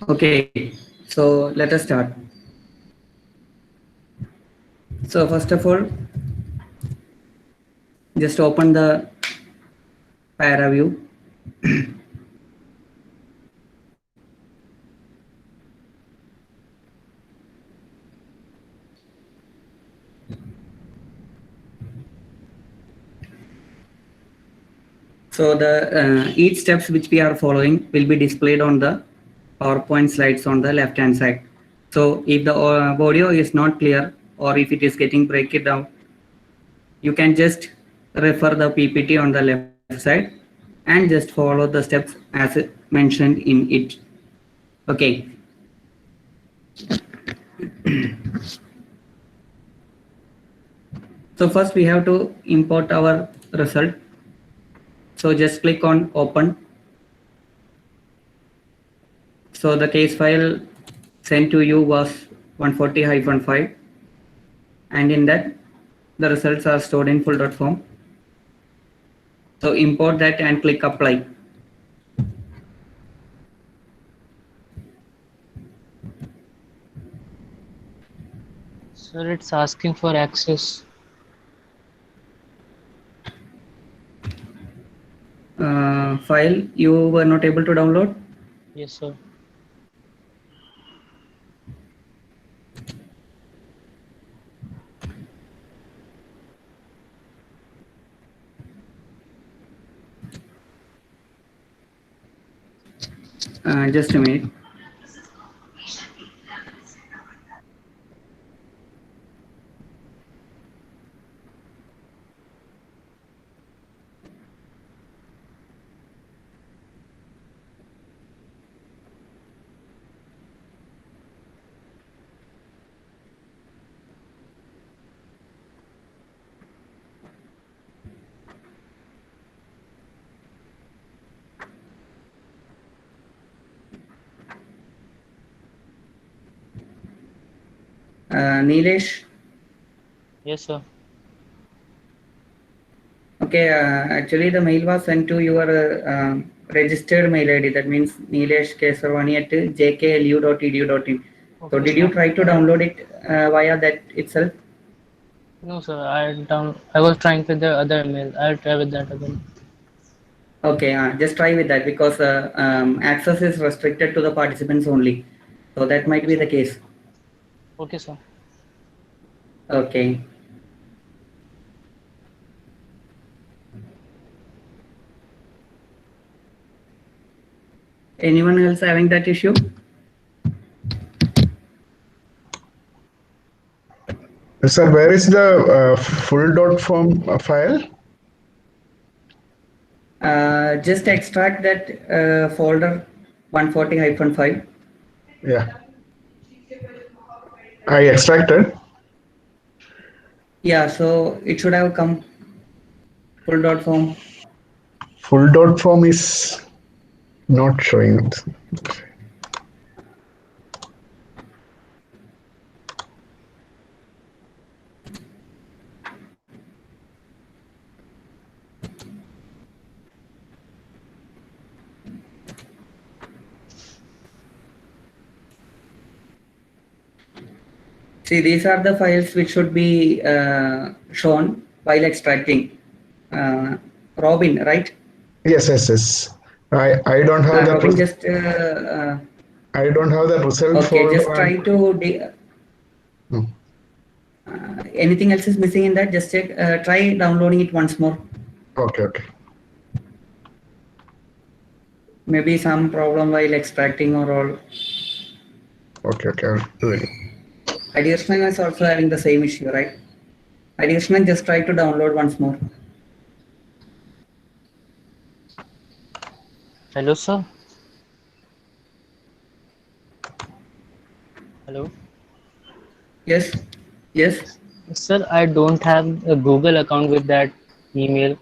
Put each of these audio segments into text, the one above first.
Okay, so let us start. So first of all, just open the ParaView. So the each steps which we are following will be displayed on the PowerPoint slides on the left hand side. So if the audio is not clear or if it is getting break it down, you can just refer the PPT on the left side and just follow the steps as mentioned in it. Okay. So first we have to import our result. So just click on open. So the case file sent to you was 140-5 and in that the results are stored in full.form. So import that and click apply. Sir, it's asking for access. File you were not able to download. Yes, sir. Just a minute. Nilesh. Yes, sir. Okay, actually the mail was sent to your registered mail ID. That means Nilesh Kesarwani at jklu.edu.in. So Okay, did you sir. try to download it via that itself? No, sir. I was trying with the other email. I'll try with that again. Okay, just try with that because access is restricted to the participants only. So that might Okay, be the sir. case. Okay, sir. Okay. Anyone else having that issue? Sir, where is the full dot form file? Just extract that folder 140-5. Yeah, I extracted. Yeah, so it should have come full dot form. Full dot form is not showing it. See, these are the files which should be shown while extracting. Robin, right? Yes, yes, yes. I don't have that. Robin, just I don't have the result okay. Just folder. try to. Hmm. Anything else is missing in that? Just check. Try downloading it once more. Okay, okay. Maybe some problem while extracting or all. Okay, okay. I'll do it. Additional is also having the same issue, right? Additional, just try to download once more. Hello, sir. Hello. Yes, yes. Sir, I don't have a Google account with that email.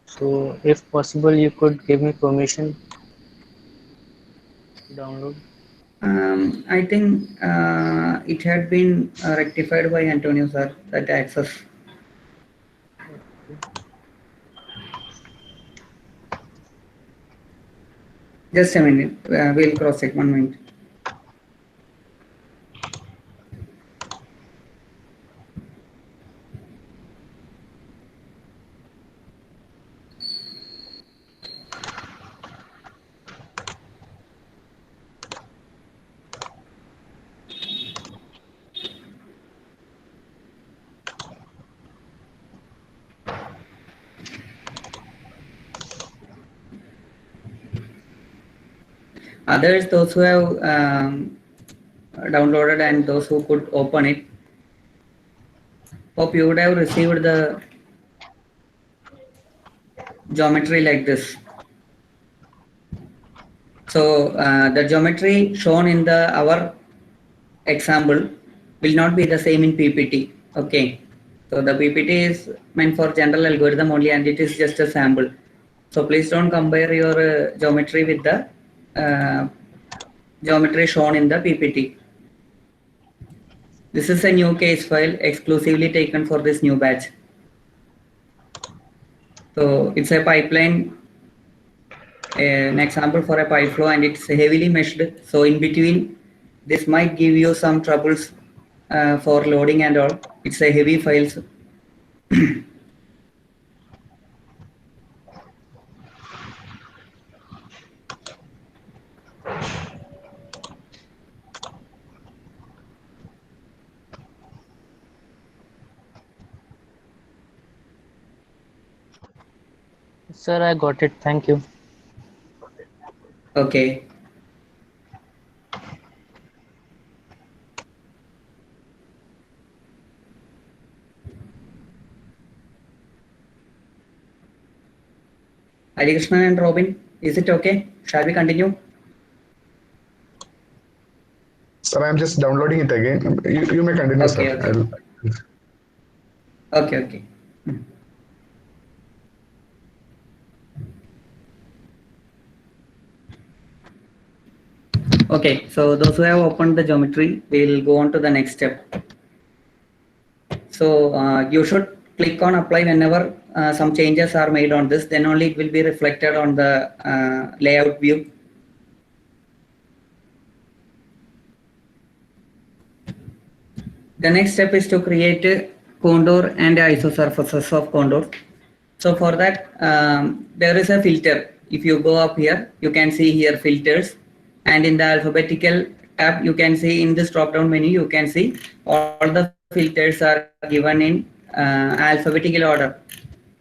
So, if possible, you could give me permission to download. I think it had been rectified by Antonio sir, that access. Okay. Just a minute. We'll cross check 1 minute. Others, those who have downloaded and those who could open it, hope you would have received the geometry like this. So the geometry shown in our example will not be the same in PPT. Okay. So the PPT is meant for general algorithm only and it is just a sample. So please don't compare your geometry with the geometry shown in the PPT. This is a new case file exclusively taken for this new batch. So it's a pipeline, an example for a pipe flow, and it's heavily meshed. So in between, this might give you some troubles for loading and all. It's a heavy files. Sir, I got it. Thank you. Okay. Hari Krishnan and Robin, is it okay? Shall we continue? Sir, I'm just downloading it again. You may continue, Okay, sir. okay. Okay. Okay, so those who have opened the geometry will go on to the next step. So you should click on apply whenever some changes are made on this, then only it will be reflected on the layout view. The next step is to create a contour and isosurfaces of contour. So for that, there is a filter. If you go up here, you can see here filters, and in the alphabetical tab, you can see in this drop-down menu, you can see all the filters are given in alphabetical order.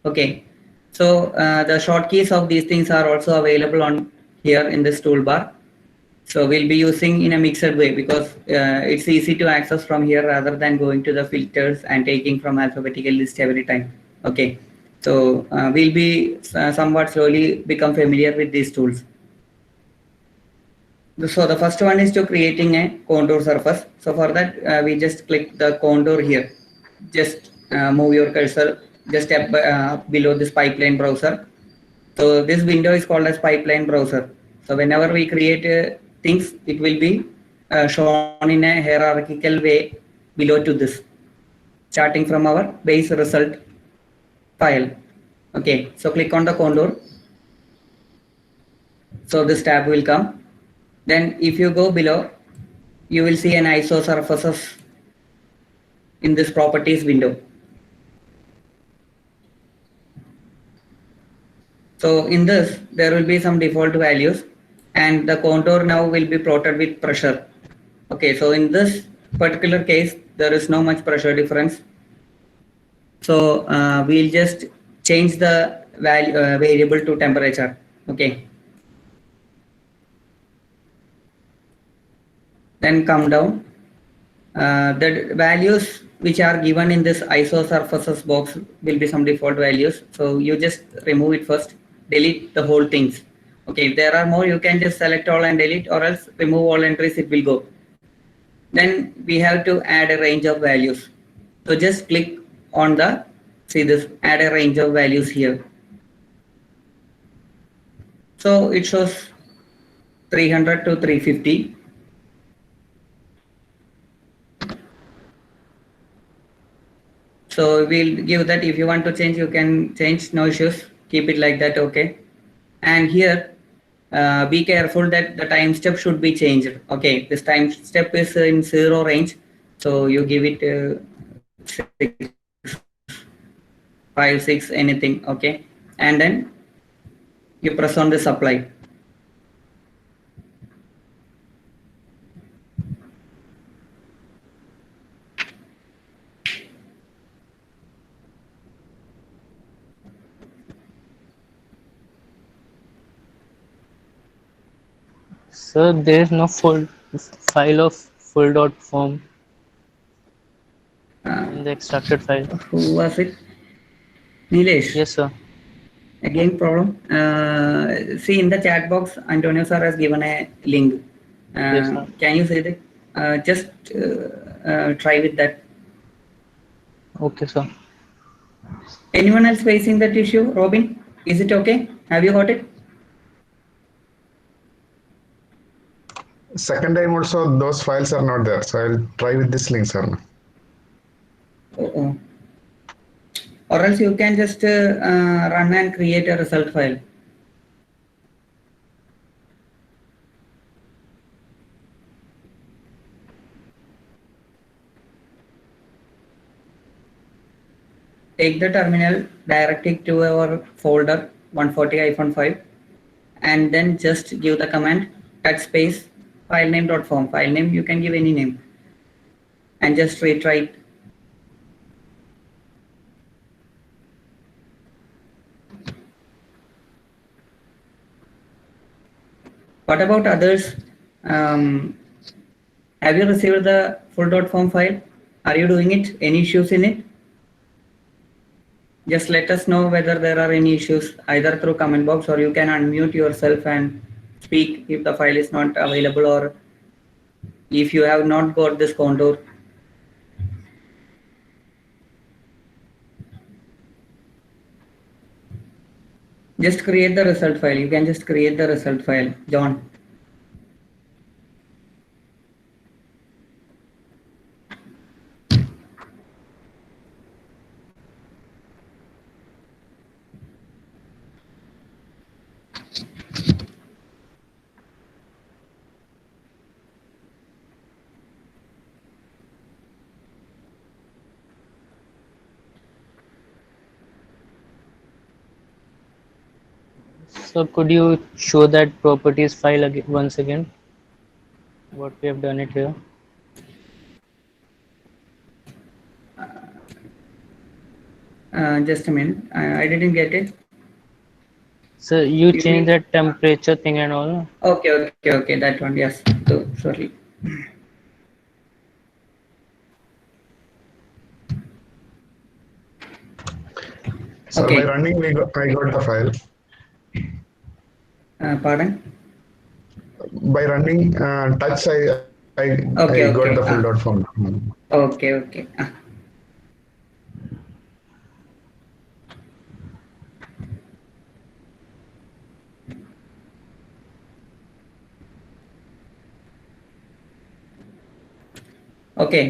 Okay, so the shortkeys of these things are also available on here in this toolbar. So we'll be using in a mixed way because it's easy to access from here rather than going to the filters and taking from alphabetical list every time. Okay, so we'll be somewhat slowly become familiar with these tools. So the first one is to creating a contour surface. So for that we just click the contour here. Just move your cursor just below this pipeline browser. So this window is called as pipeline browser. So whenever we create things, it will be shown in a hierarchical way below to this, starting from our base result file. Okay, so click on the contour. So this tab will come. Then if you go below, you will see an ISO surfaces in this properties window. So in this, there will be some default values and the contour now will be plotted with pressure. Okay, so in this particular case, there is no much pressure difference. So we'll just change the value variable to temperature. Okay. Then come down. The values which are given in this ISO surfaces box will be some default values. So you just remove it first, delete the whole things. Okay, if there are more, you can just select all and delete, or else remove all entries, it will go. Then we have to add a range of values. So just click on the, see this, add a range of values here. So it shows 300 to 350. So we'll give that. If you want to change, you can change, no issues, keep it like that. Okay. And here be careful that the time step should be changed. Okay, this time step is in 0 range, so you give it 6, 5, 6, anything. Okay, and then you press on this apply. Sir, there is no full file of full dot form in the extracted file. Who was it? Nilesh. Yes, sir. Again, problem. See in the chat box, Antonio sir has given a link. Yes, sir. Can you say that? Just try with that. Okay, sir. Anyone else facing that issue? Robin, is it okay? Have you got it? Second time also those files are not there. So I'll try with this link, sir. Oh. Or else you can just run and create a result file. Take the terminal, direct it to our folder 140-5 and then just give the command cut space filename.form. File name you can give any name and just retry it. What about others? Have you received the full.form file? Are you doing it? Any issues in it? Just let us know whether there are any issues either through comment box or you can unmute yourself and speak if the file is not available or if you have not got this contour. Just create the result file. You can just create the result file, John. So could you show that properties file again, once again? What we have done it here. Just a minute. I didn't get it. So you You changed mean? that temperature thing and all. Okay. That one. Yes. So, sorry. Sir, by Okay. running, I got the file. Pardon? By running touch, I got the full Okay. dot form. Okay. Okay.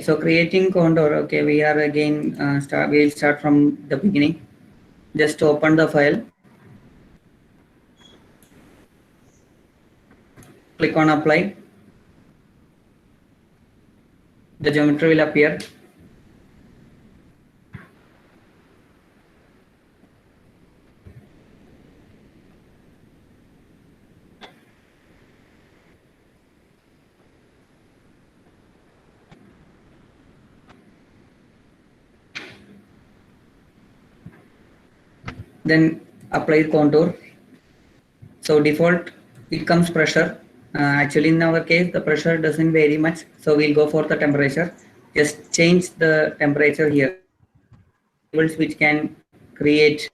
So creating contour. Okay. We are again we'll start from the beginning. Just open the file. Click on apply. The geometry will appear. Then apply contour. So default it comes pressure. Actually in our case the pressure doesn't vary much. So we'll go for the temperature. Just change the temperature here. Which can create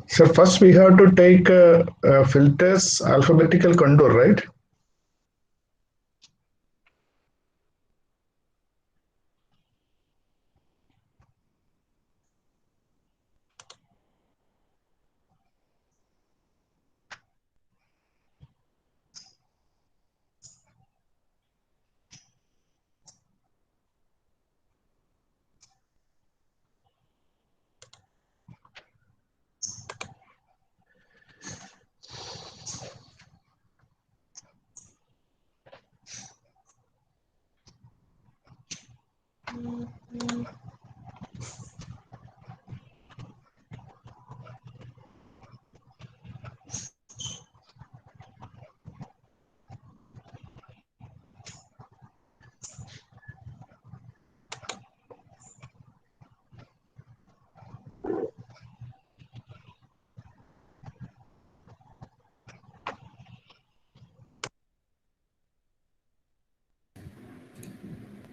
So first we have to take filters alphabetical contour, right?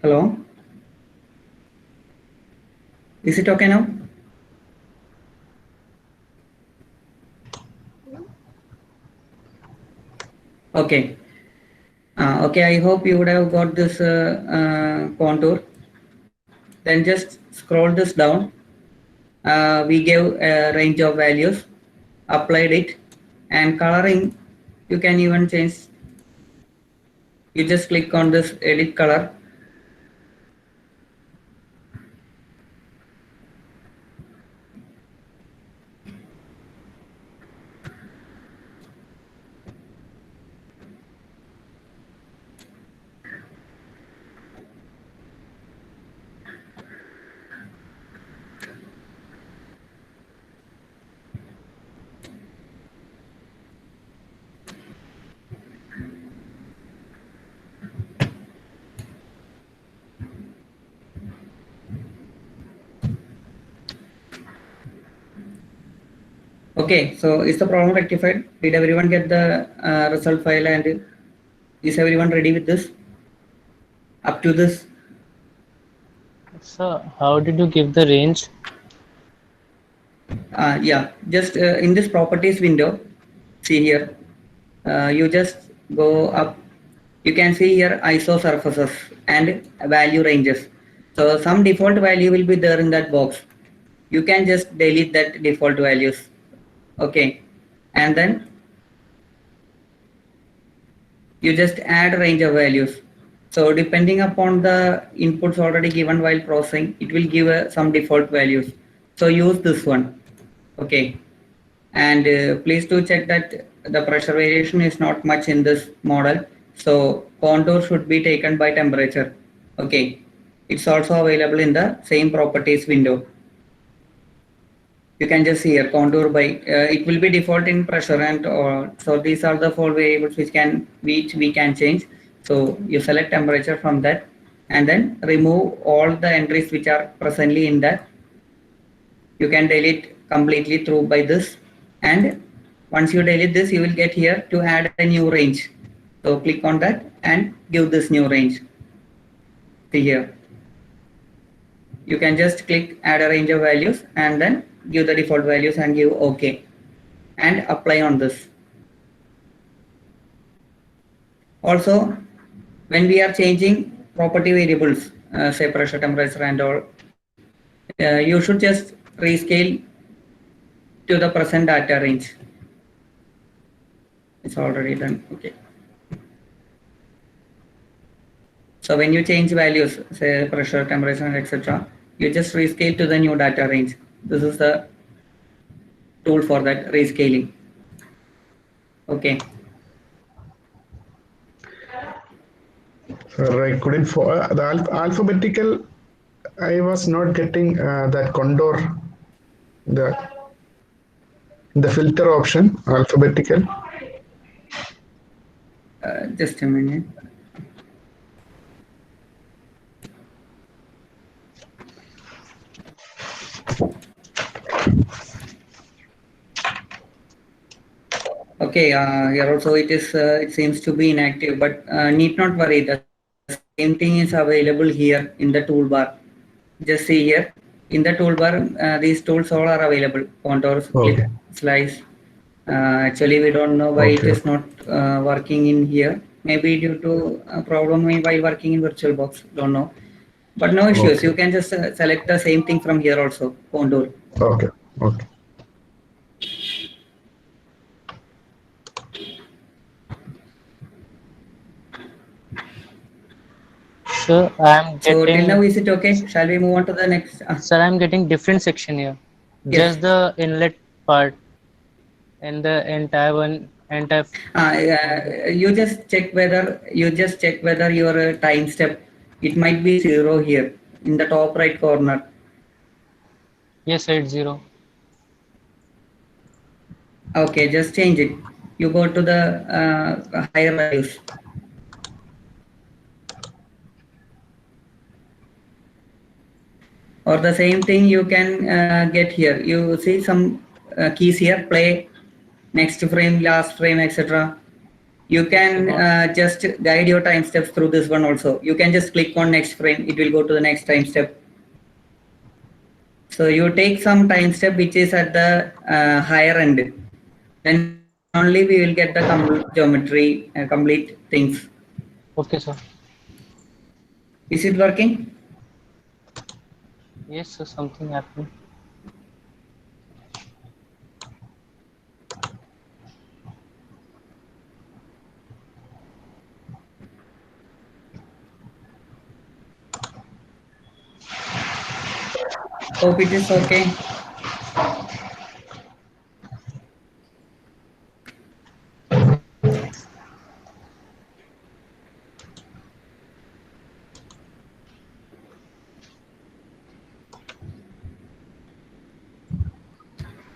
Hello? Is it okay now? Okay. Okay, I hope you would have got this contour. Then just scroll this down. We gave a range of values, applied it, and coloring, you can even change. You just click on this edit color. Okay, so is the problem rectified? Did everyone get the result file, and is everyone ready with this? Up to this? So how did you give the range? Yeah, just in this properties window, see here, you just go up. You can see here ISO surfaces and value ranges. So some default value will be there in that box. You can just delete that default values. Okay, and then you just add range of values. So depending upon the inputs already given while processing, it will give some default values. So use this one. Okay, and please do check that the pressure variation is not much in this model. So contour should be taken by temperature. Okay, it's also available in the same properties window. You can just see here contour by it will be default in pressure, and so these are the four variables which we can change. So you select temperature from that, and then remove all the entries which are presently in that. You can delete completely through by this, and once you delete this, you will get here to add a new range. So click on that and give this new range. See here, you can just click add a range of values and then give the default values and give OK and apply on this. Also, when we are changing property variables, say pressure, temperature and all, you should just rescale to the present data range. It's already done. Okay. So when you change values, say pressure, temperature, etc., you just rescale to the new data range. This is the tool for that rescaling. Okay. I couldn't the alphabetical. I was not getting that contour, the filter option alphabetical. Just a minute. Okay, here also it seems to be inactive, but need not worry. The same thing is available here in the toolbar. Just see here in the toolbar, these tools all are available. Contour, split, slice. Actually, we don't know why it is not working in here. Maybe due to a problem while working in VirtualBox. Don't know. But no issues. You can just select the same thing from here also. Contour. Okay. Okay. Sir, I'm So till now, getting, is it okay? Shall we move on to the next? sir, I'm getting different section here. Yes. Just the inlet part and the entire. You just check whether your time step, it might be 0 here in the top right corner. Yes, sir, it's 0. Okay, just change it. You go to the higher values. Or the same thing you can get here. You see some keys here, play, next frame, last frame, etc. You can just guide your time steps through this one also. You can just click on next frame, it will go to the next time step. So you take some time step which is at the higher end. Then only we will get the complete geometry, complete things. Okay, sir. Is it working? Yes, sir, something happened. Hope it is okay.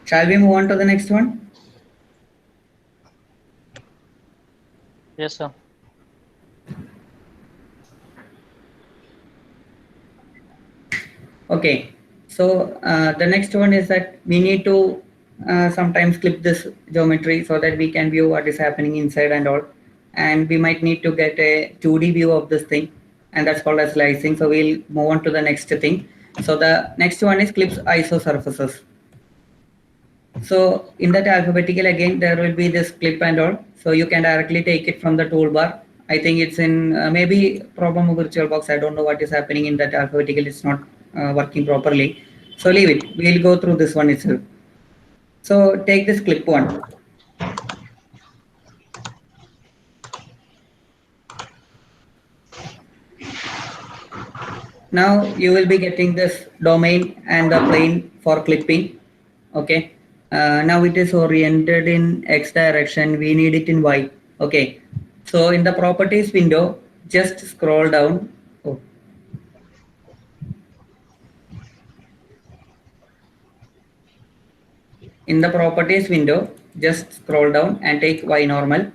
Shall we move on to the next one? Yes, sir. Okay, so the next one is that we need to sometimes clip this geometry so that we can view what is happening inside and all. And we might need to get a 2D view of this thing, and that's called as slicing. So we'll move on to the next thing. So the next one is clips iso surfaces. So in that alphabetical, again, there will be this clip and all. So you can directly take it from the toolbar. I think it's in maybe problem of VirtualBox. I don't know what is happening in that alphabetical. It's not working properly. So leave it. We'll go through this one itself. So take this clip one. Now you will be getting this domain and the plane for clipping. Okay. Now it is oriented in X direction. We need it in Y. Okay. So in the properties window, just scroll down. Oh. In the properties window, just scroll down and take Y normal.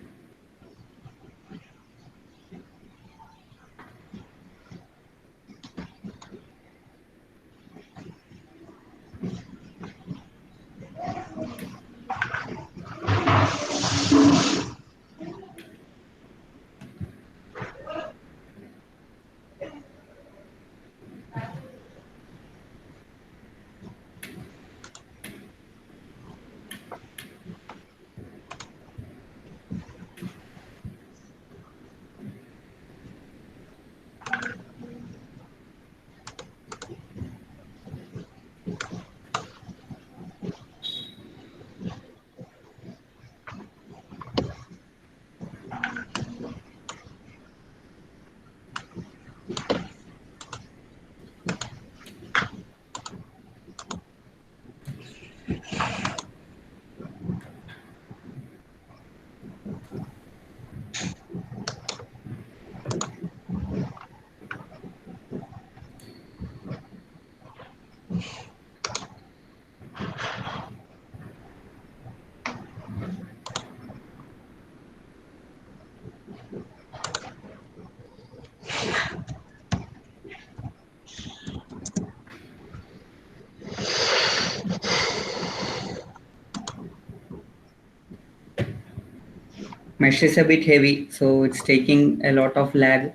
Mesh is a bit heavy, so it's taking a lot of lag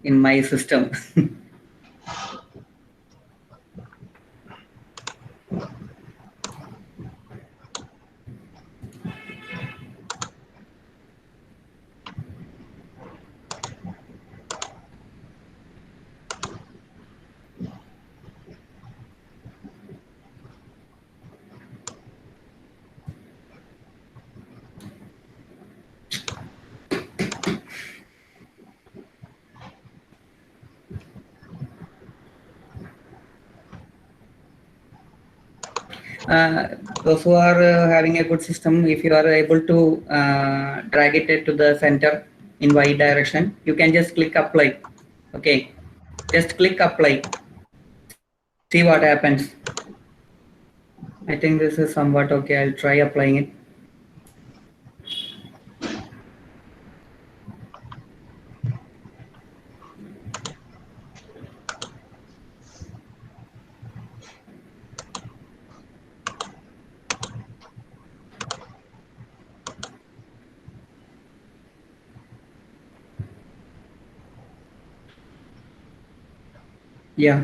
in my system. Those who are having a good system, if you are able to drag it to the center in Y direction, you can just click apply. Okay, just click apply. See what happens. I think this is somewhat okay. I'll try applying it. Yeah.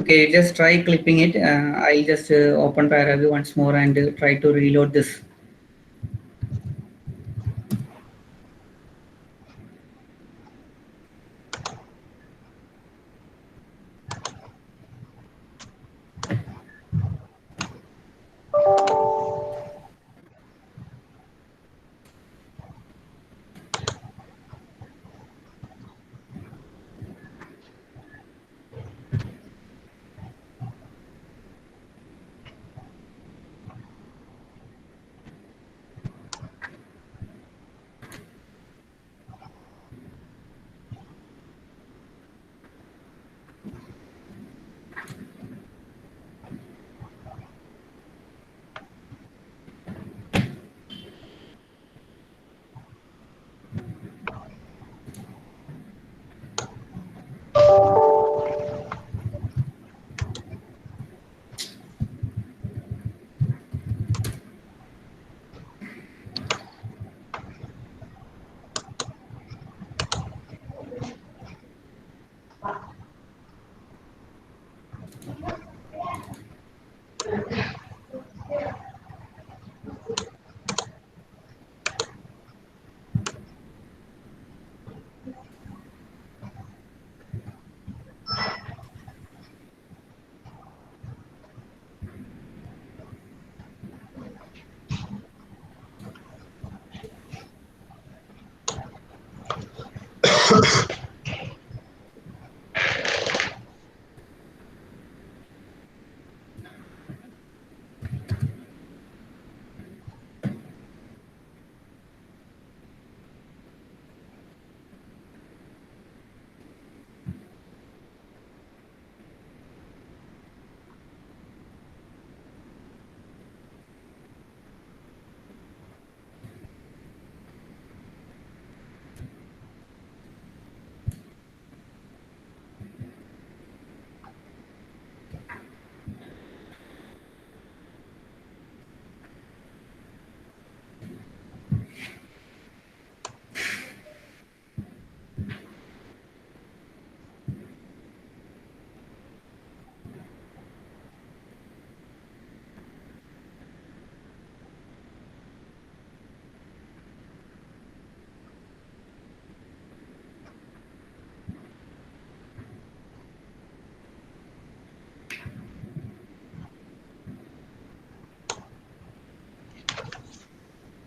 Okay, just try clipping it. I'll just open Paraview once more and try to reload this.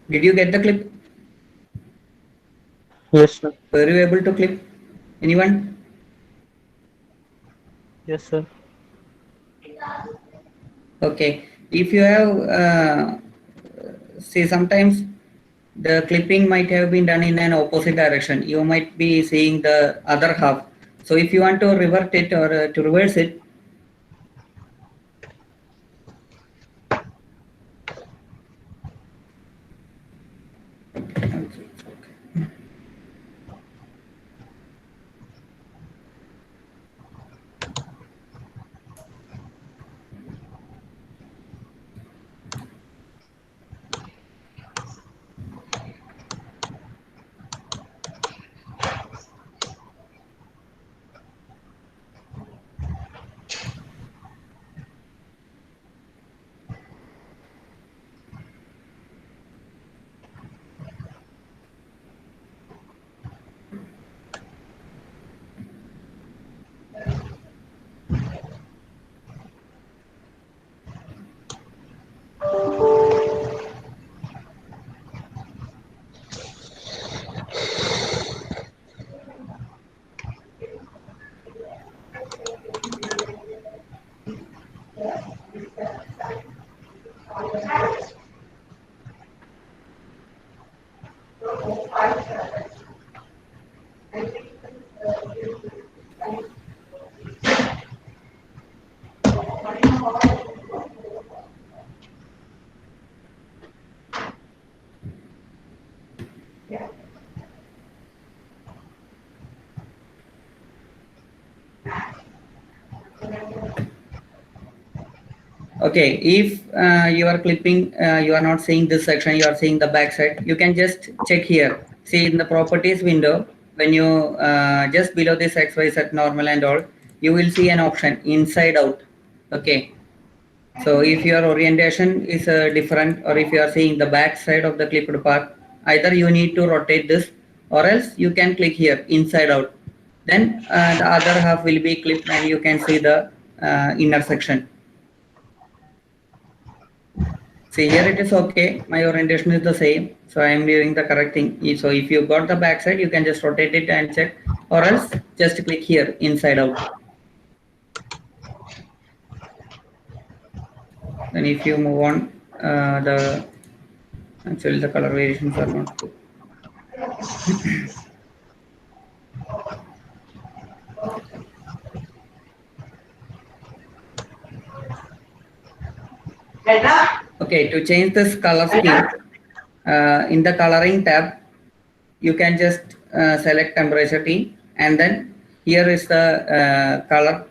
Did you get the clip? Yes, sir. Were you able to clip? Anyone? Yes, sir. Okay. If you have, see, sometimes the clipping might have been done in an opposite direction. You might be seeing the other half. So if you want to revert it or to reverse it, okay, if you are clipping, you are not seeing this section, you are seeing the back side, you can just check here. See in the properties window, when you just below this XYZ normal and all, you will see an option inside out. Okay. So if your orientation is different, or if you are seeing the back side of the clipped part, either you need to rotate this, or else you can click here inside out. Then the other half will be clipped and you can see the inner section. See, here it is okay. My orientation is the same. So I am doing the correct thing. So if you got the back side, you can just rotate it and check, or else just click here inside out. Then if you move on, actually the color variations are not good. Okay, to change this color scheme, in the coloring tab, you can just select temperature T, and then here is the color.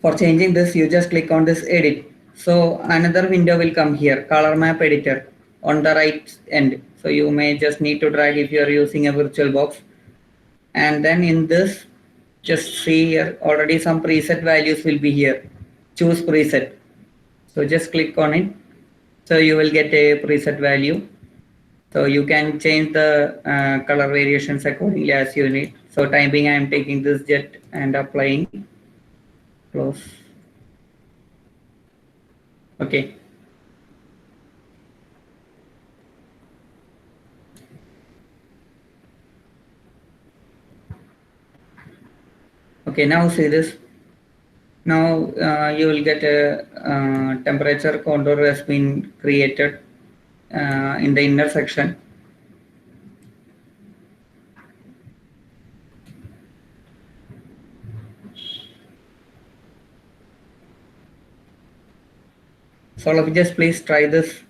For changing this, you just click on this edit. So another window will come here, color map editor on the right end. So you may just need to drag if you are using a VirtualBox. And then in this, just see here, already some preset values will be here. Choose preset. So just click on it. So you will get a preset value. So you can change the color variations accordingly as you need. So typing, I am taking this jet and applying. Close. Okay. Okay, now see this. Now you will get a temperature contour has been created in the inner section. So let me just please try this.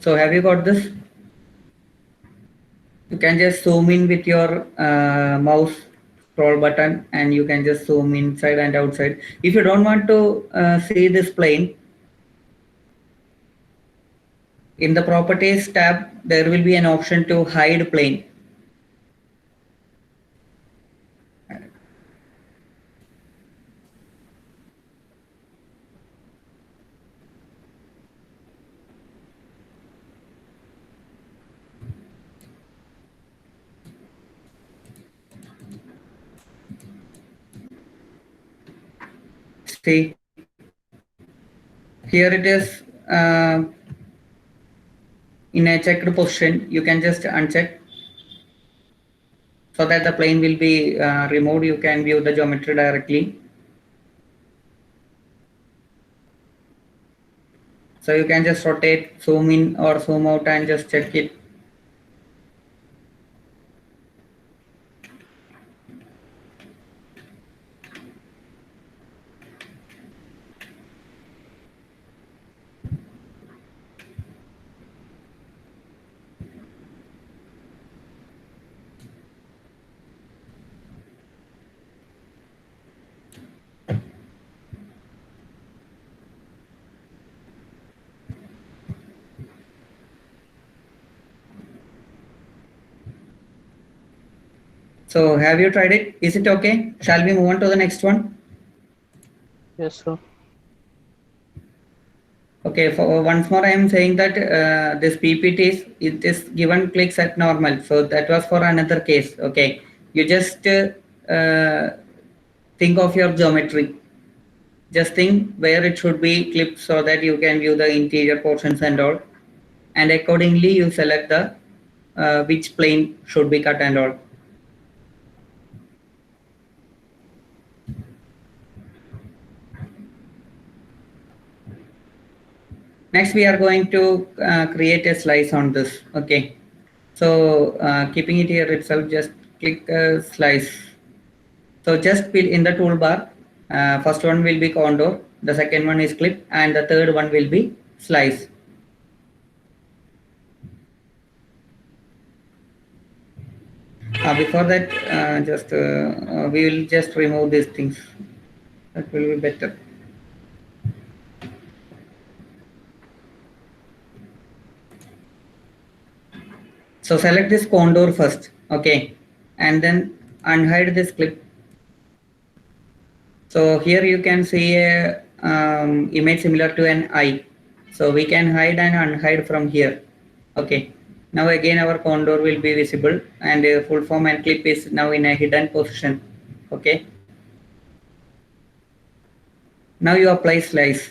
So have you got this? You can just zoom in with your mouse scroll button, and you can just zoom inside and outside. If you don't want to see this plane, in the properties tab, there will be an option to hide plane. See, here it is in a checked position. You can just uncheck so that the plane will be removed. You can view the geometry directly. So you can just rotate, zoom in or zoom out and just check it. So have you tried it? Is it okay? Shall we move on to the next one? Yes, sir. Okay, for once more I am saying that this PPT is given clicks at normal. So that was for another case. Okay, you just think of your geometry. Just think where it should be clipped so that you can view the interior portions and all. And accordingly you select the which plane should be cut and all. Next, we are going to create a slice on this. Okay, so keeping it here itself, just click slice. So just in the toolbar, First one will be contour, the second one is clip, and the third one will be slice. Before that, we will just remove these things. That will be better. So select this contour first, okay, and then unhide this clip. So here you can see a image similar to an eye. So we can hide and unhide from here, okay. Now again our contour will be visible, and full form and clip is now in a hidden position, okay. Now you apply slice.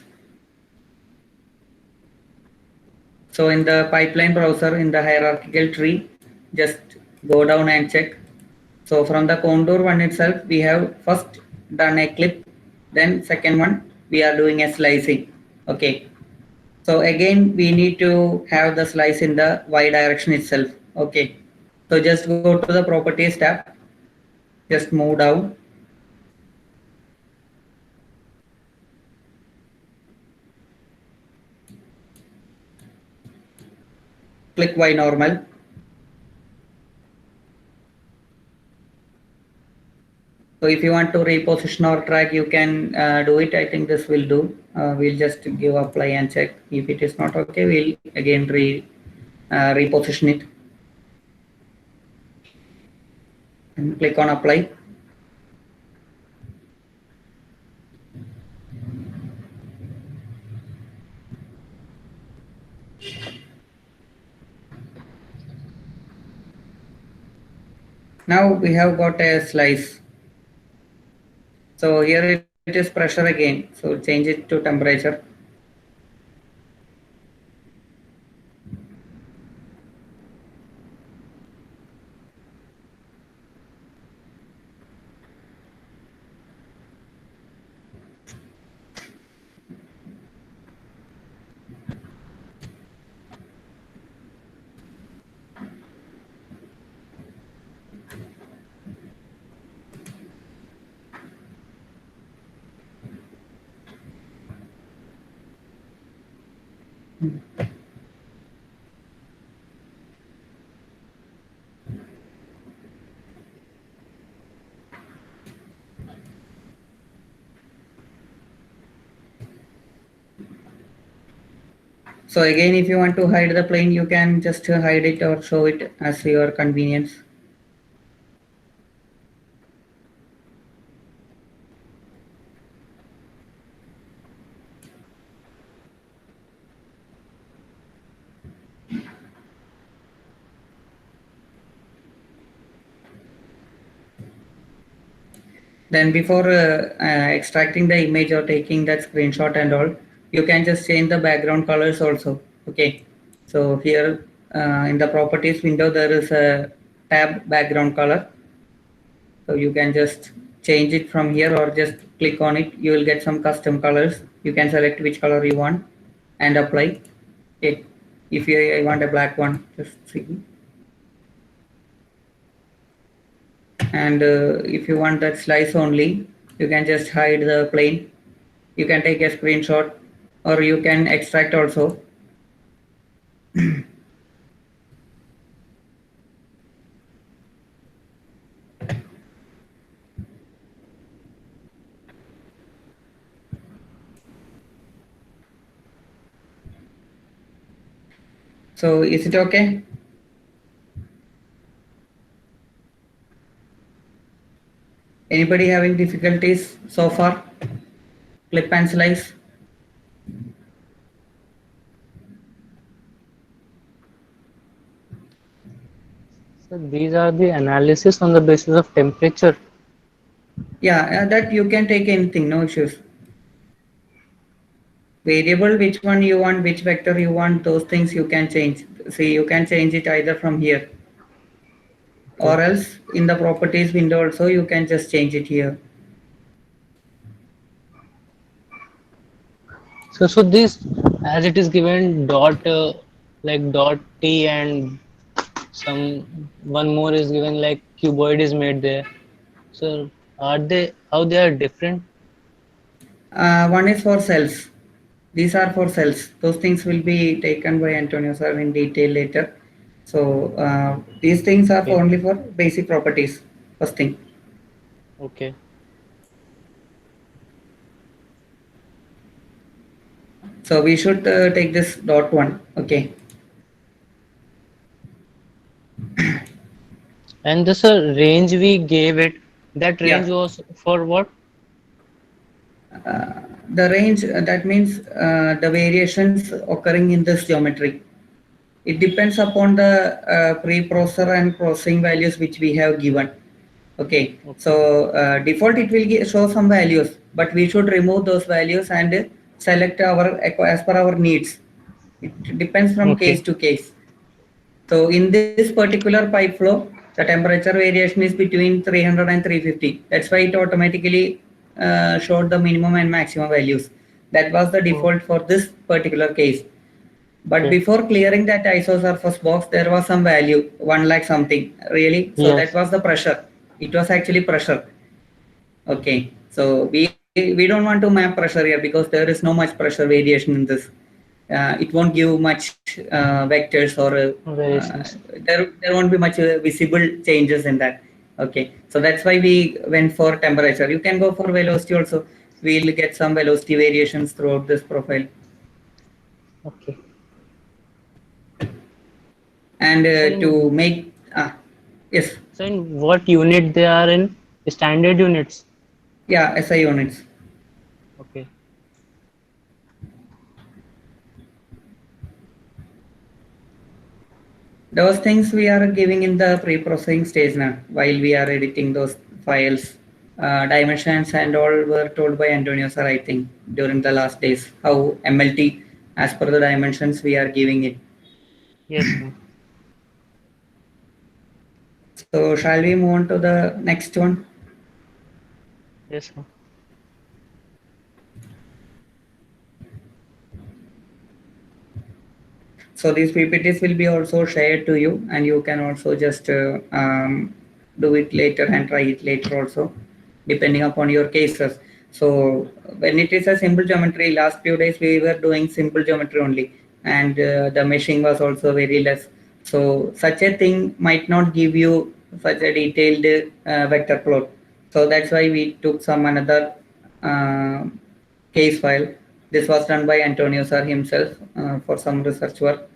So in the pipeline browser, in the hierarchical tree, just go down and check. So from the contour one itself, we have first done a clip, then second one, we are doing a slicing, okay. So again, we need to have the slice in the Y direction itself, okay. So just go to the properties tab, just move down. Click Y normal. So if you want to reposition or drag, you can do it. I think this will do. We'll just give apply and check. If it is not okay, we'll again reposition it. And click on apply. Now we have got a slice. So here it is pressure again. So change it to temperature. So again, if you want to hide the plane, you can just hide it or show it as your convenience. Then before extracting the image or taking that screenshot and all, you can just change the background colors also, okay. So here in the properties window, there is a tab background color. So you can just change it from here or just click on it. You will get some custom colors. You can select which color you want and apply. Okay. If you want a black one, just see. And if you want that slice only, you can just hide the plane. You can take a screenshot or you can extract also. So is it okay? Anybody having difficulties so far? Clip and slice. So these are the analysis on the basis of temperature. Yeah, that you can take anything, no issues. Variable, which one you want, which vector you want, those things you can change. See, you can change it either from here or else in the properties window also you can just change it here. So this, as it is given dot like dot t and some one more is given like cuboid is made there. So are they, how they are different? One is for cells. These are for cells. Those things will be taken by Antonio sir in detail later. So these things are Okay. only for basic properties. First thing. Okay. So we should take this dot one. Okay. And this range we gave it, that range Yeah. was for what? The range that means the variations occurring in this geometry. It depends upon the preprocessor and processing values which we have given. Okay, Okay. so default it will show some values, but we should remove those values and select our as per our needs. It depends from case Okay. to case. So in this particular pipe flow, the temperature variation is between 300 and 350. That's why it automatically showed the minimum and maximum values. That was the Oh, default for this particular case. But okay. before clearing that isosurface box, there was some value, 1 lakh something, really. So that Yes. was the pressure. It was actually pressure. Okay. So we don't want to map pressure here because there is no much pressure variation in this. It won't give much vectors or Variations. there won't be much visible changes in that. Okay. So that's why we went for temperature. You can go for velocity also. We'll get some velocity variations throughout this profile. Okay. And So to in make yes, so in what unit they are in? Standard units. yeah, SI units. Okay. Those things we are giving in the pre-processing stage now while we are editing those files. Dimensions and all were told by Antonio sir, I think, during the last days. How MLT, as per the dimensions, we are giving it. Yes, sir. So shall we move on to the next one? Yes, sir. So these PPTs will be also shared to you, and you can also just do it later and try it later also, depending upon your cases. So when it is a simple geometry, last few days we were doing simple geometry only, and the meshing was also very less. So such a thing might not give you such a detailed vector plot. So that's why we took some another uh, case file. This was done by Antonio sir himself for some research work.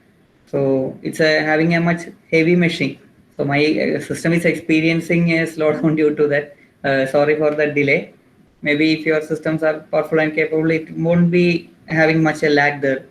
So it's having a much heavy machine. So my system is experiencing a slowdown due to that. Sorry for that delay. Maybe if your systems are powerful and capable, it won't be having much a lag there.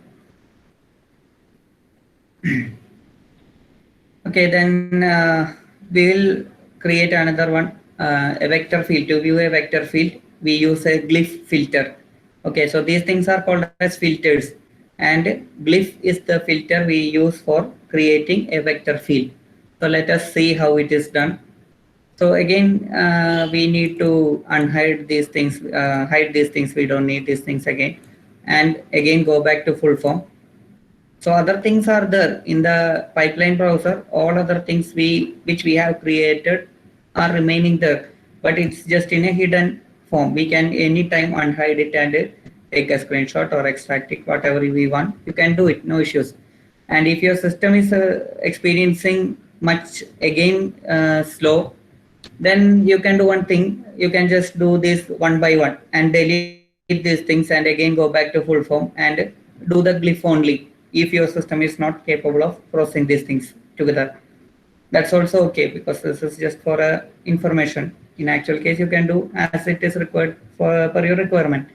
Okay, then we will create another one, a vector field. To view a vector field, we use a glyph filter. Okay, so these things are called as filters, and glyph is the filter we use for creating a vector field. So let us see how it is done. So again, we need to unhide these things, hide these things. We don't need these things again, and again go back to full form. So other things are there in the pipeline browser. All other things which we have created are remaining there, but it's just in a hidden form. We can anytime unhide it and take a screenshot or extract it, whatever we want. You can do it, no issues. And if your system is experiencing much again slow, then you can do one thing. You can just do this one by one and delete these things and again go back to full form and do the glyph only if your system is not capable of processing these things together. That's also okay because this is just for information. In actual case, you can do as it is required for per your requirement.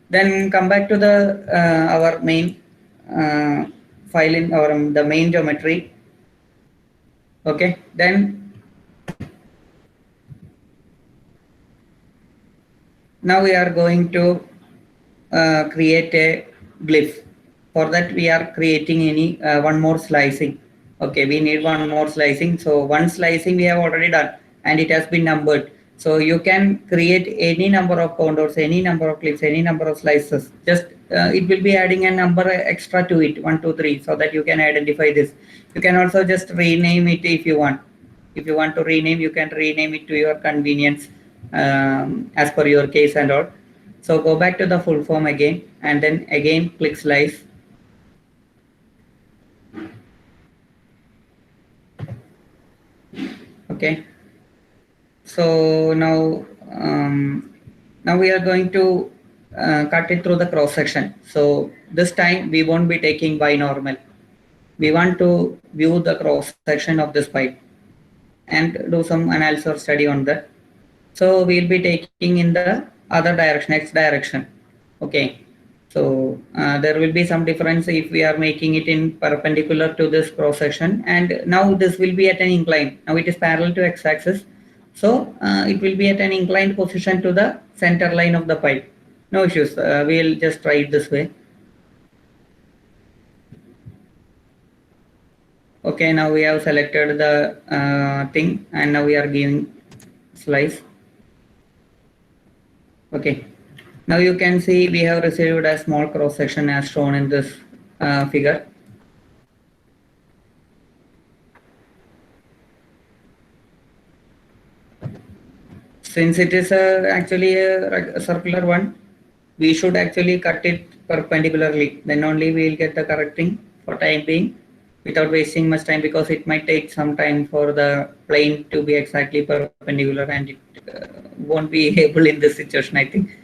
Then come back to the our main uh, file in or the main geometry. Okay, then now we are going to create a glyph. For that we are creating any one more slicing. Okay, we need one more slicing. So one slicing we have already done and it has been numbered. So you can create any number of contours, any number of clips, any number of slices. Just it will be adding a number extra to it, 1, 2, 3, so that you can identify this. You can also just rename it if you want. If you want to rename, you can rename it to your convenience as per your case and all. So go back to the full form again, and then again click slice. Okay. So now we are going to cut it through the cross section. So this time we won't be taking binormal. We want to view the cross section of this pipe and do some analysis or study on that. So we'll be taking in the other direction, x direction. Okay. So there will be some difference if we are making it in perpendicular to this cross section, and now this will be at an incline. Now it is parallel to x-axis. So it will be at an inclined position to the center line of the pipe. No issues. We'll just try it this way. Okay, now we have selected the thing, and now we are giving slice. Okay, now you can see we have received a small cross section as shown in this figure. Since it is actually a circular one, we should actually cut it perpendicularly. Then only we will get the correct thing for time being, without wasting much time, because it might take some time for the plane to be exactly perpendicular, and it won't be able in this situation, I think.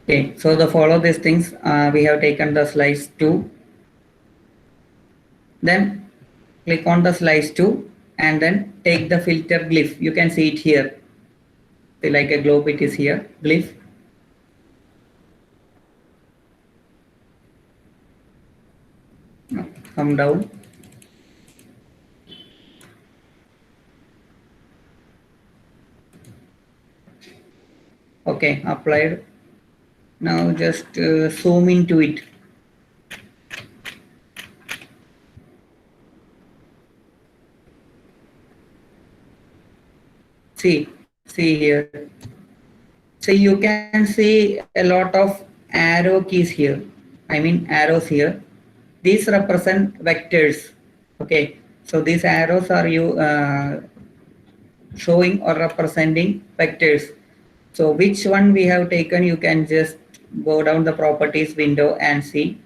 Okay, so to follow these things, we have taken the slice 2. Then click on the slice 2 and then take the filter glyph. You can see it here. See, like a globe, it is here, glyph. Come down. Okay, applied. Now just zoom into it. See here. So you can see a lot of arrow keys here. I mean arrows here. These represent vectors. Okay, so these arrows are showing or representing vectors. So which one we have taken, you can just go down the properties window and see.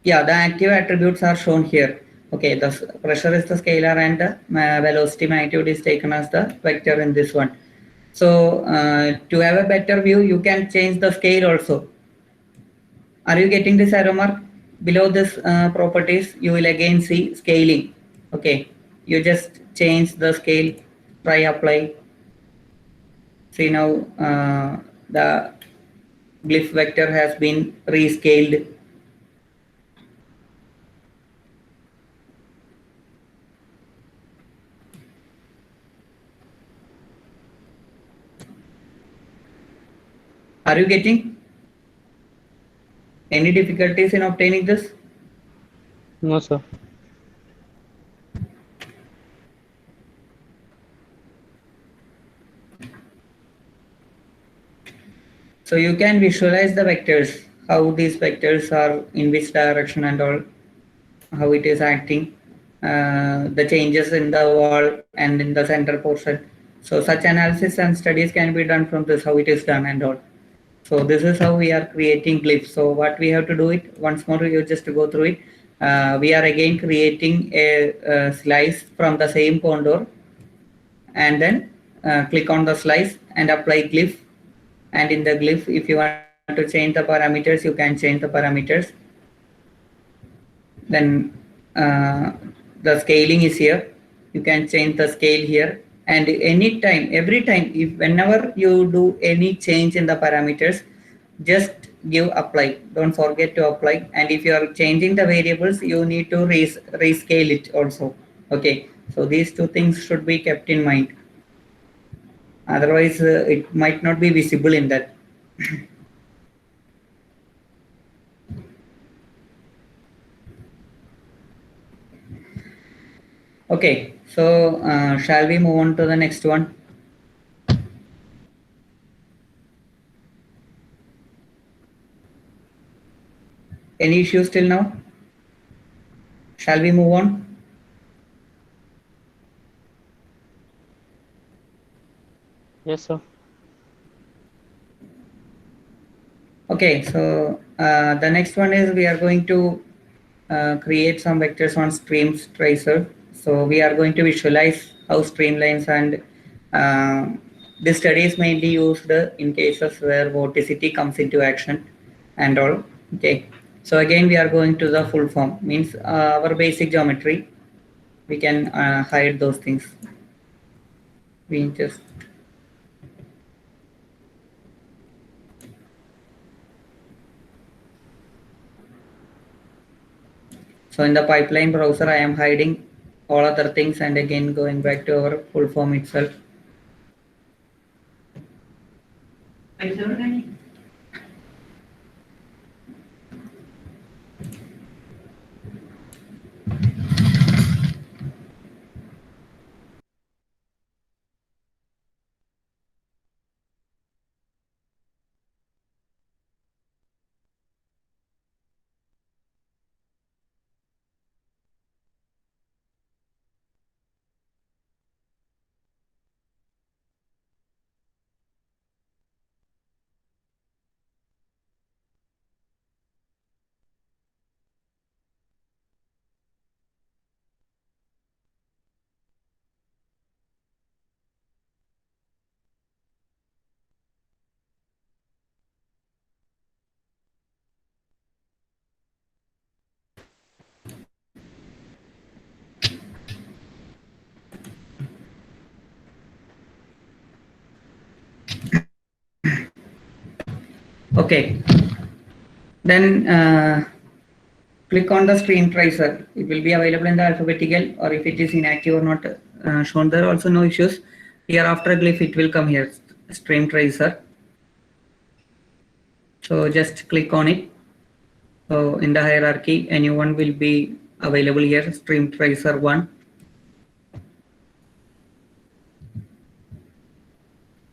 Yeah, the active attributes are shown here. Okay, the pressure is the scalar and the velocity magnitude is taken as the vector in this one. So to have a better view, you can change the scale also. Are you getting this arrow mark? Below this properties, you will again see scaling. Okay, you just change the scale, try apply. See now the glyph vector has been rescaled. Are you getting any difficulties in obtaining this? No, sir. So you can visualize the vectors, how these vectors are in which direction and all, how it is acting, the changes in the wall and in the center portion. So such analysis and studies can be done from this, how it is done and all. So this is how we are creating glyphs. So what we have to do it, once more you just go through it. We are again creating a slice from the same contour, and then click on the slice and apply glyph. And in the glyph, if you want to change the parameters, you can change the parameters. Then the scaling is here. You can change the scale here. And anytime, every time, if whenever you do any change in the parameters, just give apply. Don't forget to apply. And if you are changing the variables, you need to rescale it also. Okay. So these two things should be kept in mind. Otherwise, it might not be visible in that. Okay, so shall we move on to the next one? Any issues till now? Shall we move on? Yes, sir. Okay, so the next one is we are going to create some vectors on streams tracer. So we are going to visualize how streamlines and this study is mainly used in cases where vorticity comes into action and all. Okay, so again we are going to the full form, means our basic geometry. We can hide those things. We just so in the pipeline browser, I am hiding all other things and again going back to our full form itself. Okay, then click on the stream tracer. It will be available in the alphabetical, or if it is inactive or not shown there, also no issues. Here after glyph, it will come here, stream tracer. So just click on it. So in the hierarchy, a new one will be available here, stream tracer 1.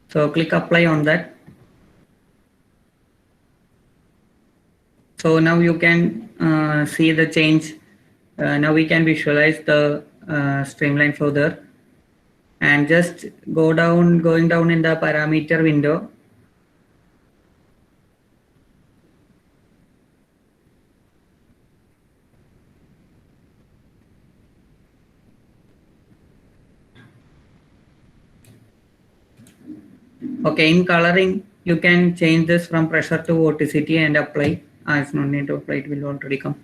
So click apply on that. So now you can see the change. Now we can visualize the streamline further and just going down in the parameter window. Okay, in coloring, you can change this from pressure to vorticity and apply. It's no need to apply, it will already come.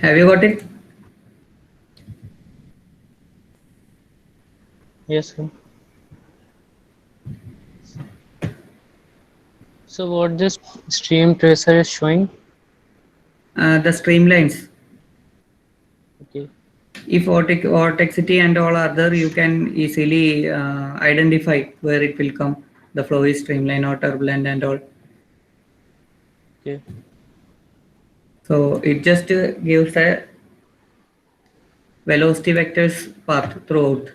Have you got it? Yes, sir. So what this stream tracer is showing? The streamlines. Okay. If vortexity and all are there, you can easily identify where it will come. The flow is streamline or turbulent and all. Okay. So it just gives a velocity vectors path throughout.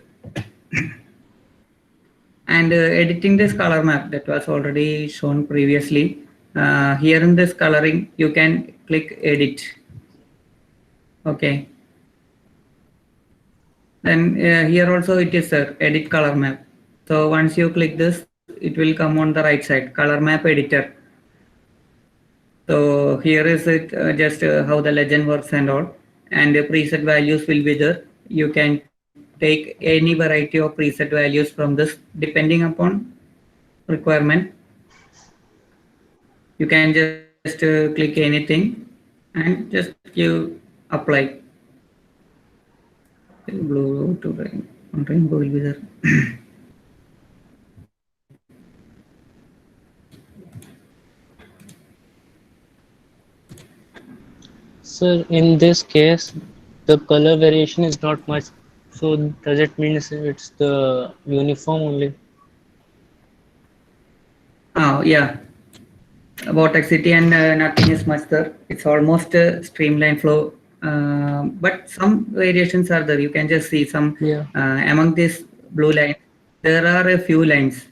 And editing this color map that was already shown previously. Here in this coloring, you can click edit. Okay. Then here also it is edit color map. So once you click this, it will come on the right side, color map editor. So here is it just how the legend works and all, and the preset values will be there. You can take any variety of preset values from this depending upon requirement. You can just click anything and just give apply. Blue to rainbow will be there. So in this case, the color variation is not much. So does it mean it's the uniform only? Oh, yeah. Vortexity and nothing is much there. It's almost a streamline flow. But some variations are there. You can just see some Yeah. among these blue lines. There are a few lines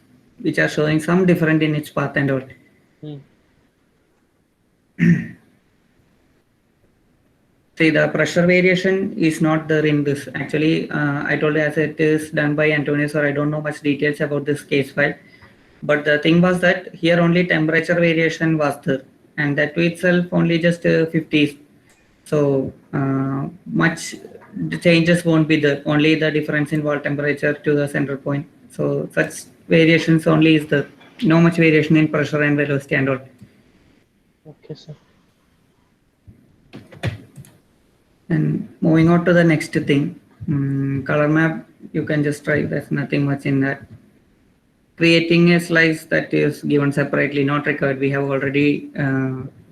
which are showing some different in its path and all. Hmm. See, the pressure variation is not there in this. Actually, I told you as it is done by Antonio, so I don't know much details about this case file. But the thing was that here only temperature variation was there, and that to itself only just 50. So much the changes won't be there. Only the difference in wall temperature to the center point. So such variations only is there. No much variation in pressure and velocity and all. Okay, sir. And moving on to the next thing, color map, you can just try. There's nothing much in that. Creating a slice that is given separately, not required. We have already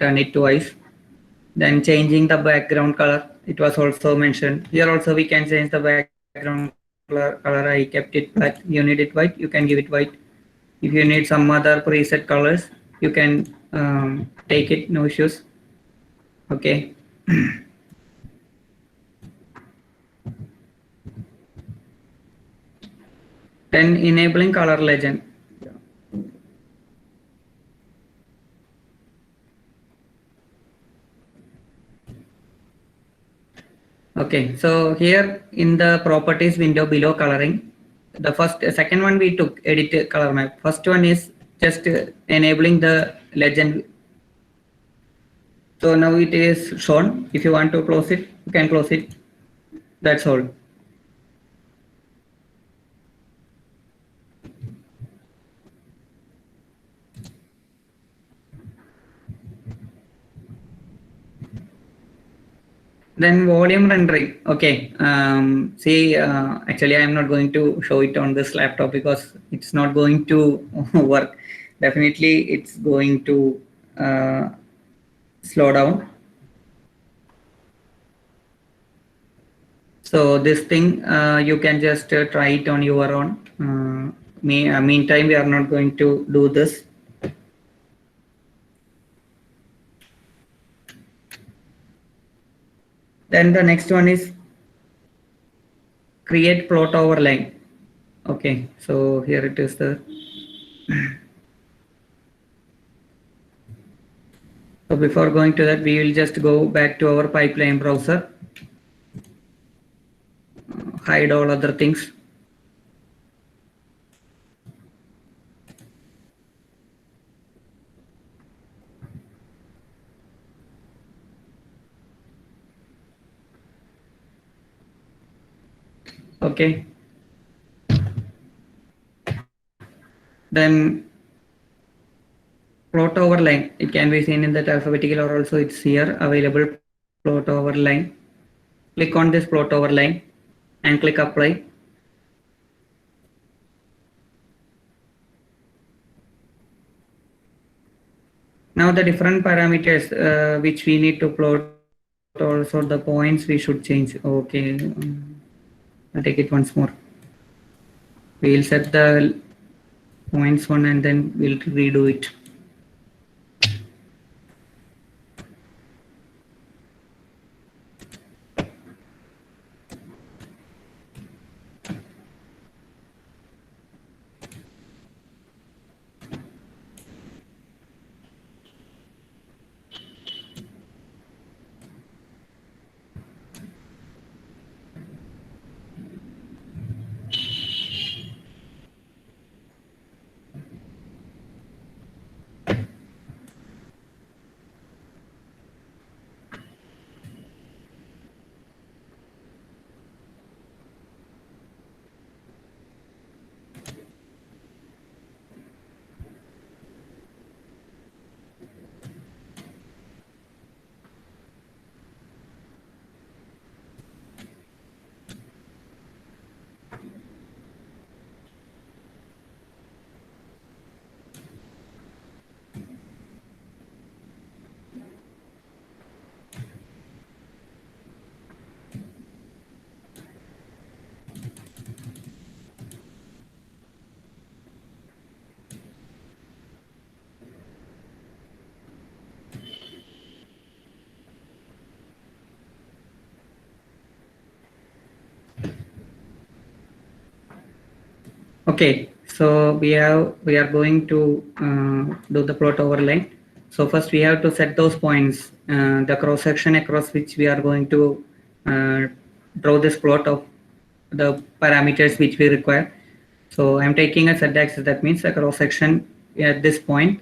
done it twice. Then changing the background color, it was also mentioned. Here also we can change the background color. I kept it black. You need it white, you can give it white. If you need some other preset colors, you can take it, no issues. Okay. Then enabling color legend. Okay, so here in the properties window below coloring, the second one we took edit color map. First one is just enabling the legend. So now it is shown. If you want to close it, you can close it. That's all. Then volume rendering. Okay. See, actually, I am not going to show it on this laptop because it's not going to work. Definitely, it's going to slow down. So this thing, you can just try it on your own. Meantime, we are not going to do this. Then the next one is create plot over line. Okay, so here it is the. So before going to that, we will just go back to our pipeline browser. Hide all other things. Okay. Then plot over line. It can be seen in that alphabetical or also it's here available plot over line. Click on this plot over line and click apply. Now the different parameters which we need to plot, also the points we should change. Okay, I'll take it once more. We'll set the points one and then we'll redo it. Okay, so we are going to do the plot overlay. So first we have to set those points, the cross section across which we are going to draw this plot of the parameters which we require. So I'm taking a z axis, that means a cross section at this point,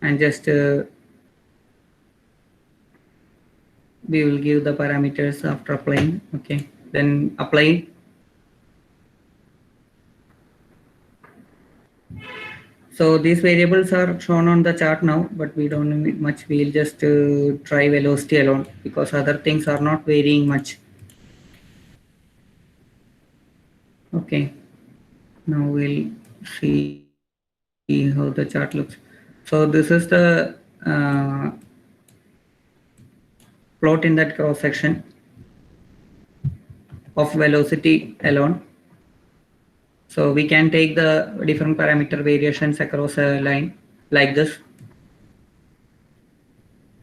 and just we will give the parameters after applying. Okay, then apply. So these variables are shown on the chart now, but we don't need much. We'll just try velocity alone because other things are not varying much. Okay, now we'll see how the chart looks. So this is the plot in that cross section of velocity alone. So we can take the different parameter variations across a line like this.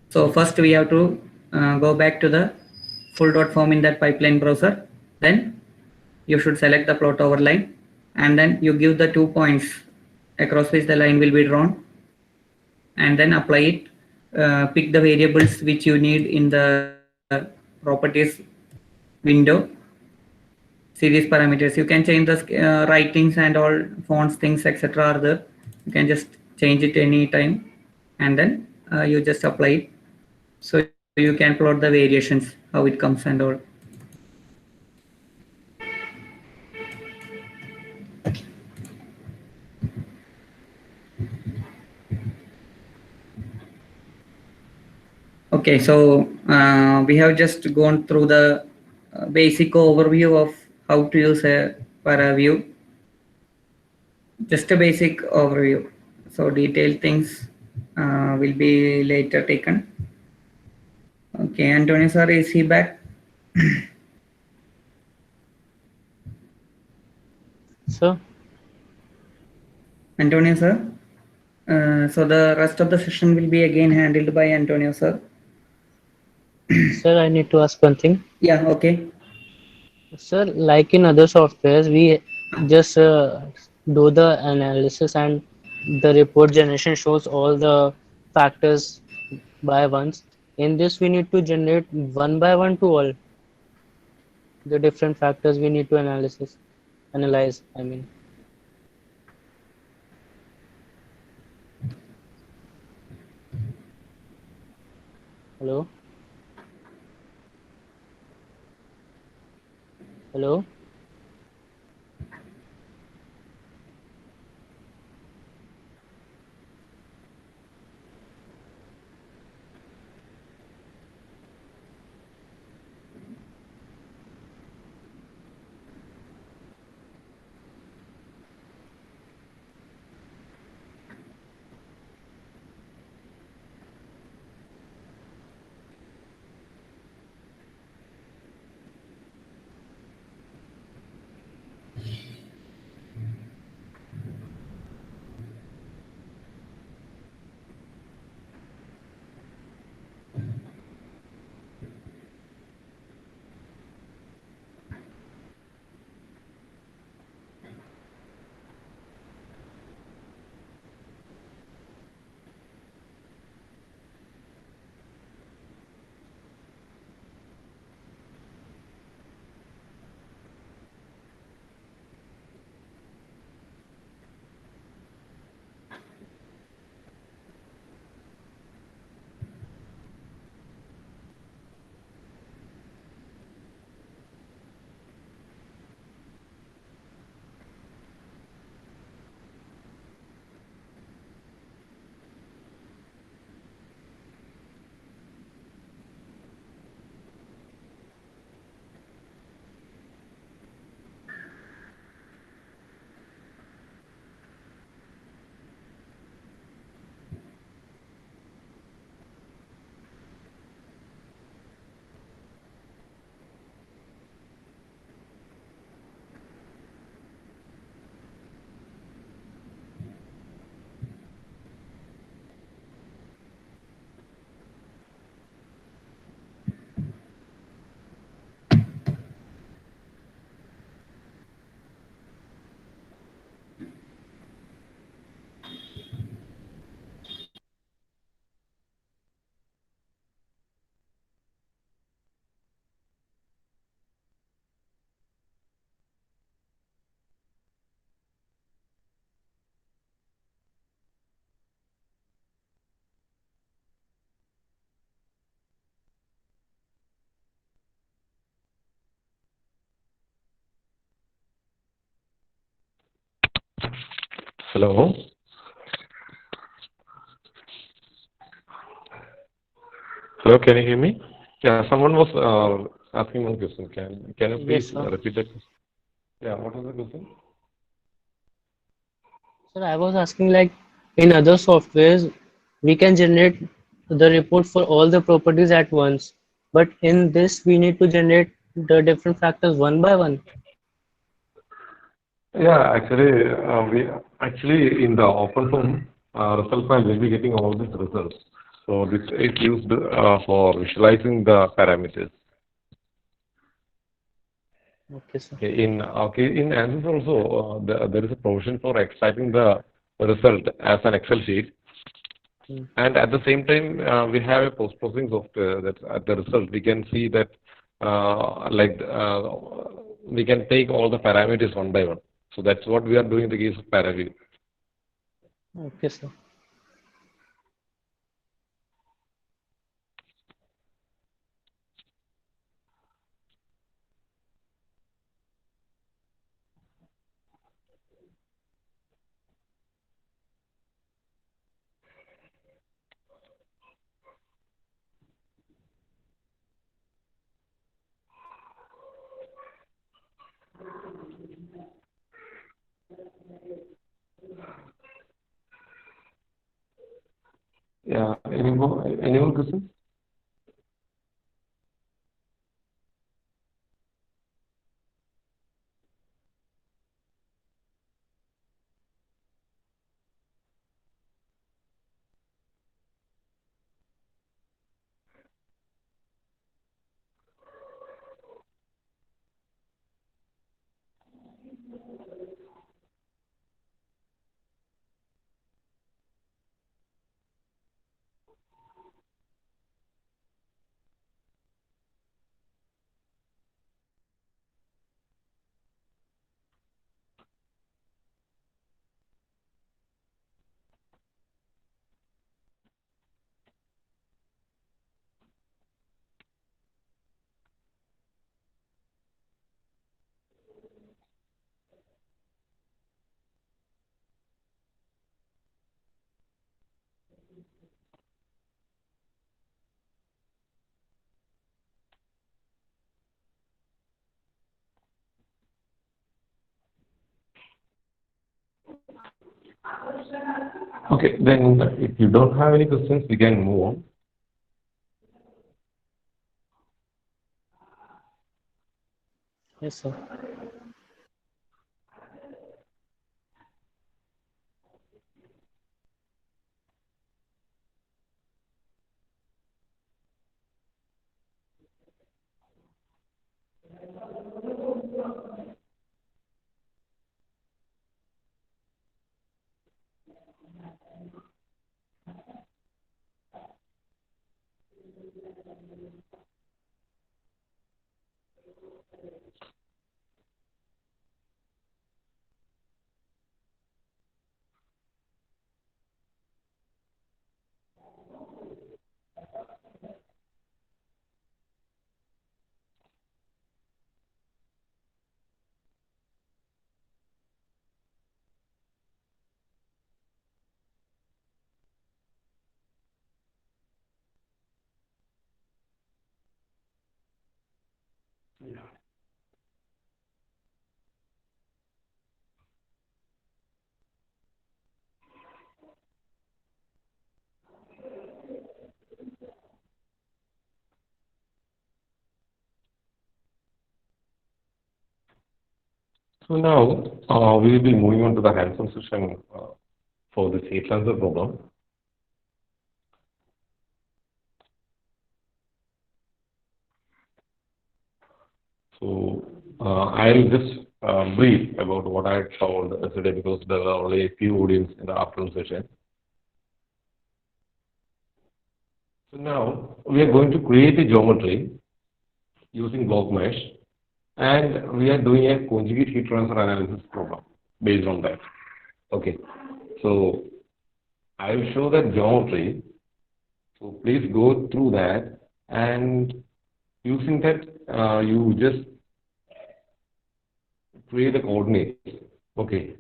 So first we have to go back to the full dot form in that pipeline browser. Then you should select the plot over line, and then you give the 2 points across which the line will be drawn, and then apply it. Pick the variables which you need in the properties window. See these parameters. You can change the writings and all fonts, things, etc. are there. You can just change it any time, and then you just apply it. So you can plot the variations, how it comes and all. Okay, so we have just gone through the basic overview of how to use a ParaView. Just a basic overview. So detailed things will be later taken. Okay, Antonio sir, is he back? So, Antonio sir? So the rest of the session will be again handled by Antonio sir. sir, I need to ask one thing. Yeah, okay. Sir, like in other softwares, we just do the analysis and the report generation shows all the factors by ones. In this, we need to generate one by one to all the different factors we need to analyze. I mean, hello, hello. Hello. Hello, can you hear me? Yeah, someone was asking one question. Can you Yes, please sir. repeat the question? Yeah, what was the question? Sir, I was asking like in other softwares, we can generate the report for all the properties at once, but in this we need to generate the different factors one by one. Yeah, actually in the open result file we'll be getting all these results. So this is used for visualizing the parameters. Okay, sir. In ANSYS also there is a provision for extracting the result as an Excel sheet, Hmm. and at the same time we have a post processing software that at the result we can see that we can take all the parameters one by one. So that's what we are doing in the case of Paraview. Okay, sir. Yeah, any more questions? Okay, then if you don't have any questions, we can move on. Yes, sir. So now we will be moving on to the hands-on session for the state transfer problem. So I'll just brief about what I had found yesterday because there are only a few audience in the afternoon session. So now we are going to create a geometry using block mesh, and we are doing a conjugate heat transfer analysis problem based on that. Okay, so I will show that geometry. So please go through that, and using that you just create the coordinates. Okay.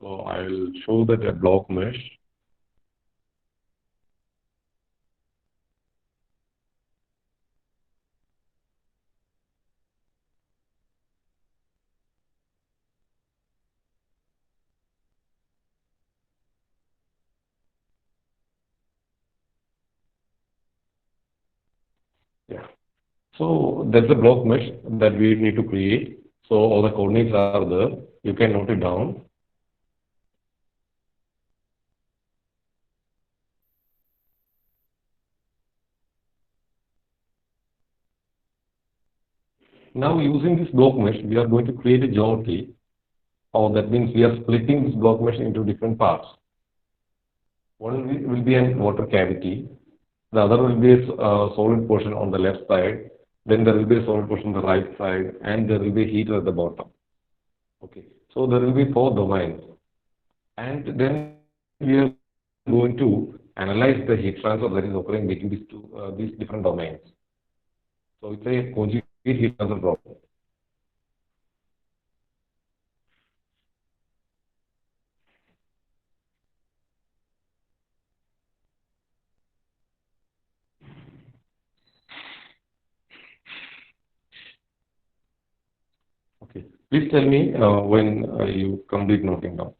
So I'll show that a block mesh. Yeah. So that's the block mesh that we need to create. So all the coordinates are there. You can note it down. Now using this block mesh, we are going to create a geometry, or that means we are splitting this block mesh into different parts. One will be a water cavity, the other will be a solid portion on the left side, then there will be a solid portion on the right side, and there will be a heater at the bottom. Okay, so there will be four domains, and then we are going to analyze the heat transfer that is occurring between these different domains. So it's a conjugate heat transfer problem. Okay, please tell me when you complete noting down.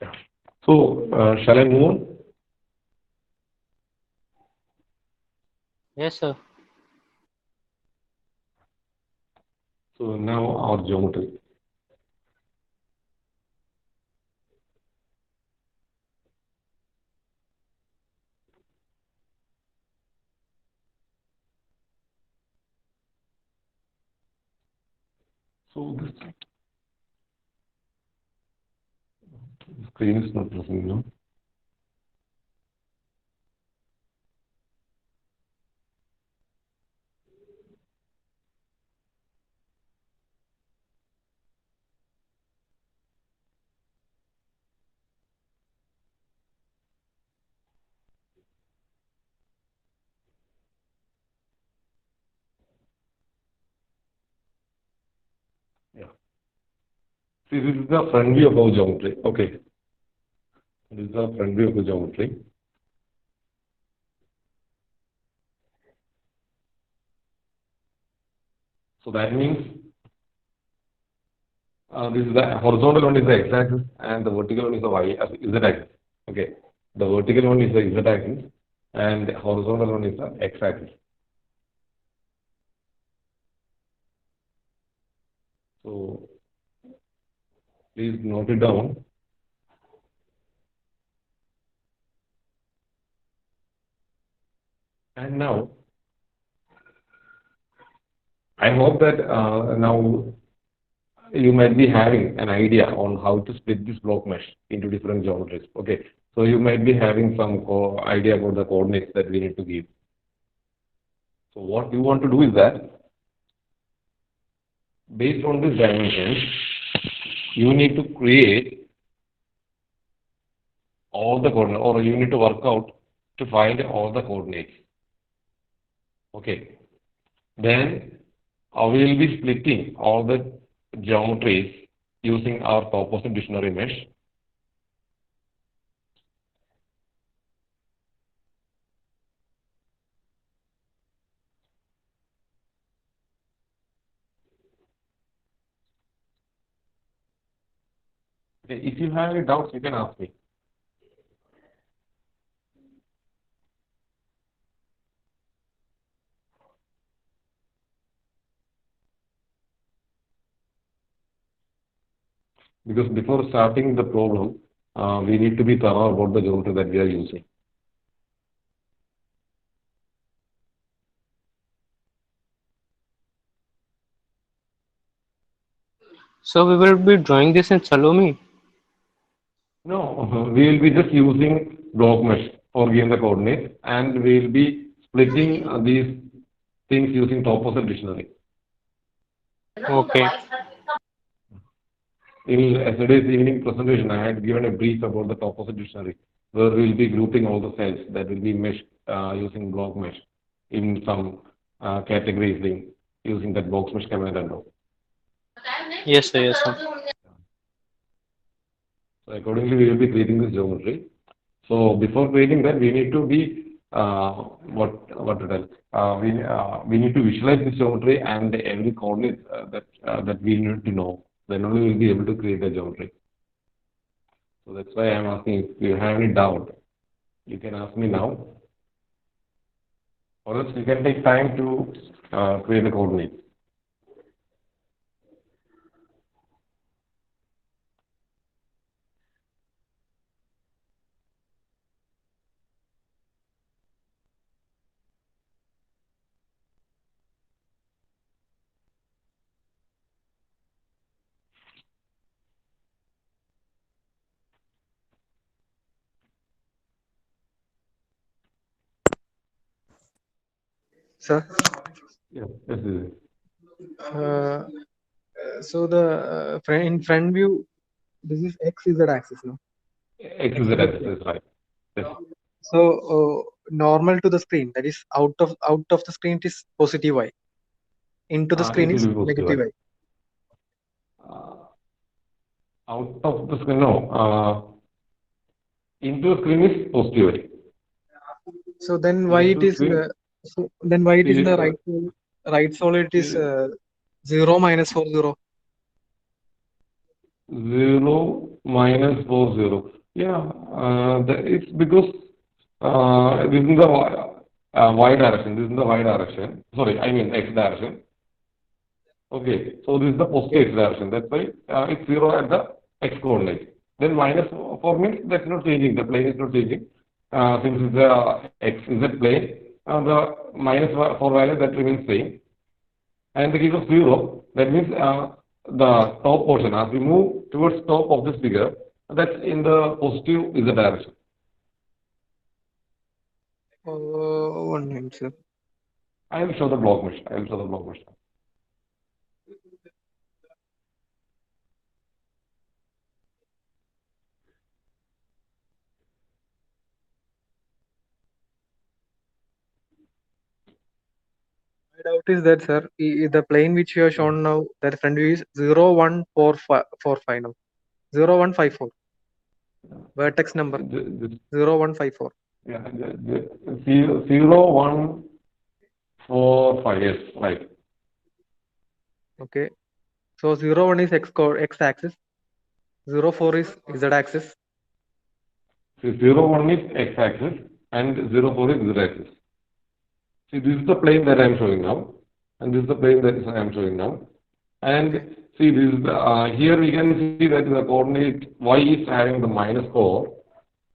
Yeah. So shall I move on? Yes, sir. So now our geometry. So this screen is not pressing now. Yeah. See, this is the front view of our geometry. Okay. This is the front view of the geometry. So that means this is the horizontal one is the x-axis and the vertical one is the z-axis. Okay. The vertical one is the z-axis and the horizontal one is the x-axis. So please note it down. And now I hope that now you might be having an idea on how to split this block mesh into different geometries. Okay, so you might be having some idea about the coordinates that we need to give. So what you want to do is that based on these dimensions, you need to create all the coordinates, or you need to work out to find all the coordinates. Okay, then we will be splitting all the geometries using our composite dictionary mesh. Okay, if you have any doubts, you can ask me. Because before starting the problem, we need to be thorough about the geometry that we are using. So we will be drawing this in Salome. No, we will be just using block mesh for giving the coordinates, and we will be splitting these things using topos dictionary. Okay. In yesterday's evening presentation, I had given a brief about the topos dictionary, where we will be grouping all the cells that will be meshed using block mesh in some categories using that box mesh command and all. Yes, sir. Yes, sir. So accordingly, we will be creating this geometry. So before creating that, we need to be what to tell? We need to visualize this geometry and every coordinate that we need to know. Then only we'll be able to create the geometry. So that's why I'm asking if you have any doubt, you can ask me now, or else you can take time to create the coordinates. Sir, Yes, this is it. uh, so the in front view, this is x z axis, no? X X is z the plane. axis, right? Yes. So normal to the screen, that is out of the screen, it is positive y. Into the screen It is will be positive, negative right? y. Out of the screen, no. Into the screen is positive, right? So then why it Into is screen, in the uh, right solid it is 0 minus 4 0. 0 minus 4 0. Yeah, it's because this is the y direction. This is the y direction. Sorry, I mean x direction. Okay, so this is the positive x direction. That's why it's 0 at the x coordinate. Then minus 4 means that's not changing. The plane is not changing. Since it's the x z plane, the minus 4 value that remains same. And in the case of 0, that means the top portion, as we move towards top of this figure, that's in the positive z direction. One minute, sir. I will show the block mesh. I will show the block mesh. My doubt is that, sir, the plane which you have shown now, that front view is 0 1 4 5 4 5 now. 0 1 5 4. Vertex number This, 0 1 5 4. yeah, 0 1 4 5, yes, right. Okay. So 0 1 is x axis. 0 4 is z axis. So 0 1 is x axis and 0 4 is z axis. See, this is the plane that I am showing now, and this is the plane that I am showing now. And see, this is here we can see that the coordinate y is having the minus 4,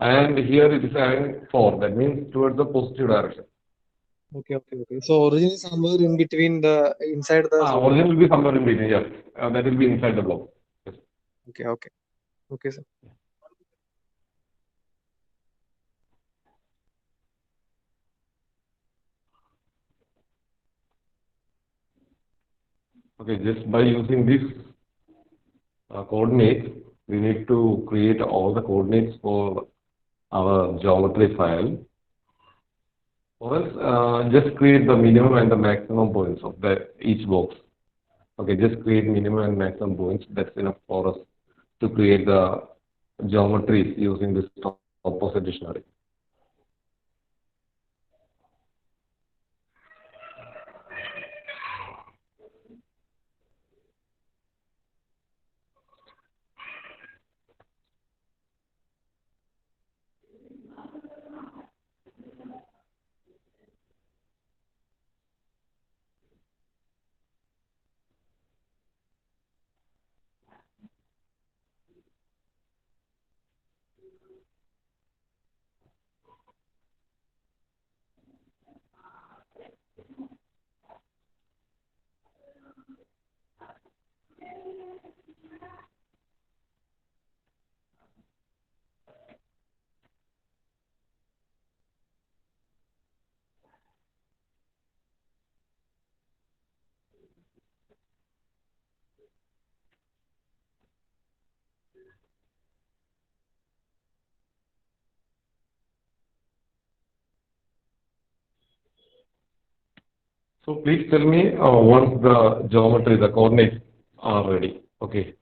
and here it is having 4. That means towards the positive direction. Okay. So origin is somewhere in between the inside the solid. Origin will be somewhere in between, yes. That will be inside the block. Yes. Okay, sir. Okay, just by using this coordinates, we need to create all the coordinates for our geometry file. Or else, just create the minimum and the maximum points of each box. Okay, just create minimum and maximum points. That's enough for us to create the geometries using this opposite dictionary. So please tell me once the geometry, the coordinates are ready. Okay.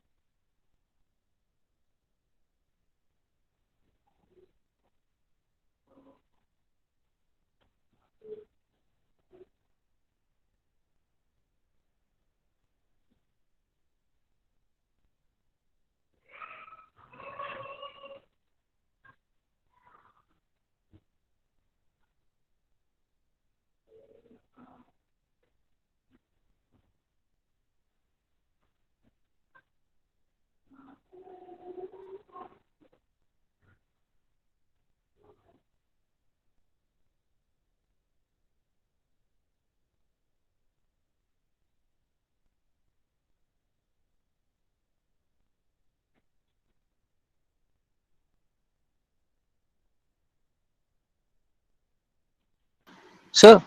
Sir,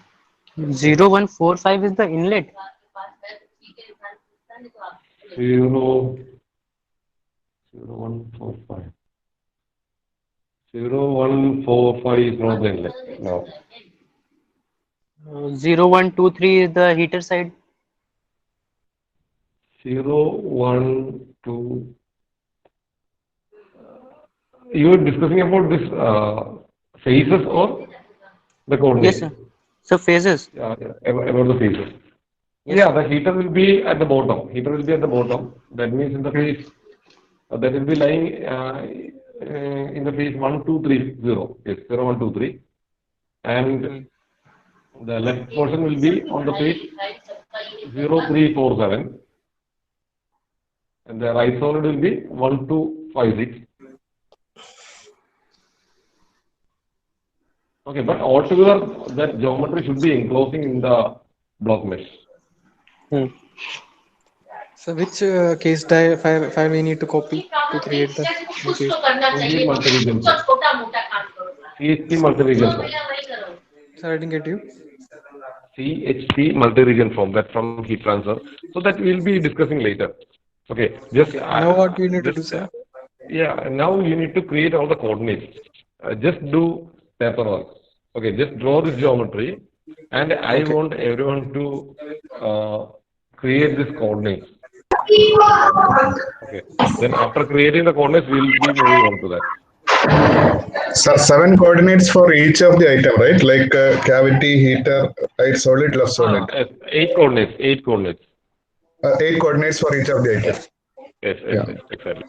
0145 is the inlet. 0, 0145. 0145 is not the inlet. No. 0123 is the heater side. 0, 1, 2. You are discussing about this phases or the Yes, coordinates? sir. So phases. Yeah, about the phases. Yes, Yeah, sir. the heater will be at the bottom. Heater will be at the bottom. That means in the phase that will be lying in the phase 1, 2, 3, 0. Yes, 0, 1, 2, 3. And Hmm. the left portion will be on the phase 0, 3, 4, 7. And the right solid will be 1, 2, 5, 6. Okay, but altogether that geometry should be enclosing in the block mesh. Hmm. So which case file we need to copy to create the new case? CHP multi-region form. CHP multi-region form. Sir, I didn't get you. CHP multi-region form, that from heat transfer. So that we'll be discussing later. Okay, just Okay. Now what we need to do, sir? yeah. Now you need to create all the coordinates. Just do paper work. Okay, just draw this geometry, and I Okay. want everyone to create this coordinates. Okay. Then after creating the coordinates, we'll be moving on to that. So 7 coordinates for each of the item, right? Like cavity, heater, right solid, left solid. Yes, 8 coordinates. 8 coordinates. 8 coordinates for each of the item. Yes, Yeah. exactly.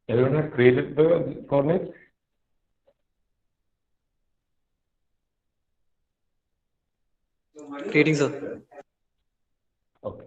Everyone has created the coordinates? Creating, sir. Okay.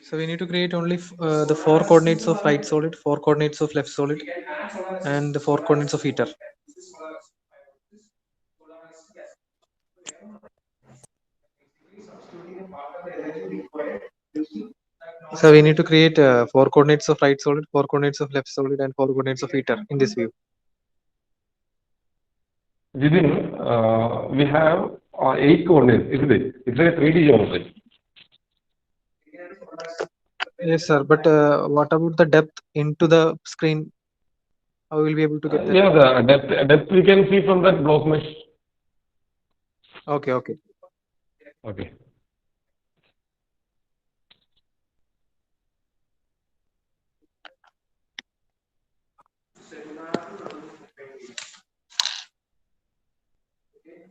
So we need to create only the 4 coordinates of right solid, 4 coordinates of left solid, and the 4 coordinates of heater. So we need to create 4 coordinates of right solid, 4 coordinates of left solid, and 4 coordinates of heater in this view. Within, we have 8 coordinates, isn't it? It's a 3D geometry. Yes, sir. But what about the depth into the screen? How will we be able to get that? Yeah, the depth we can see from that block mesh. Okay, okay. Okay.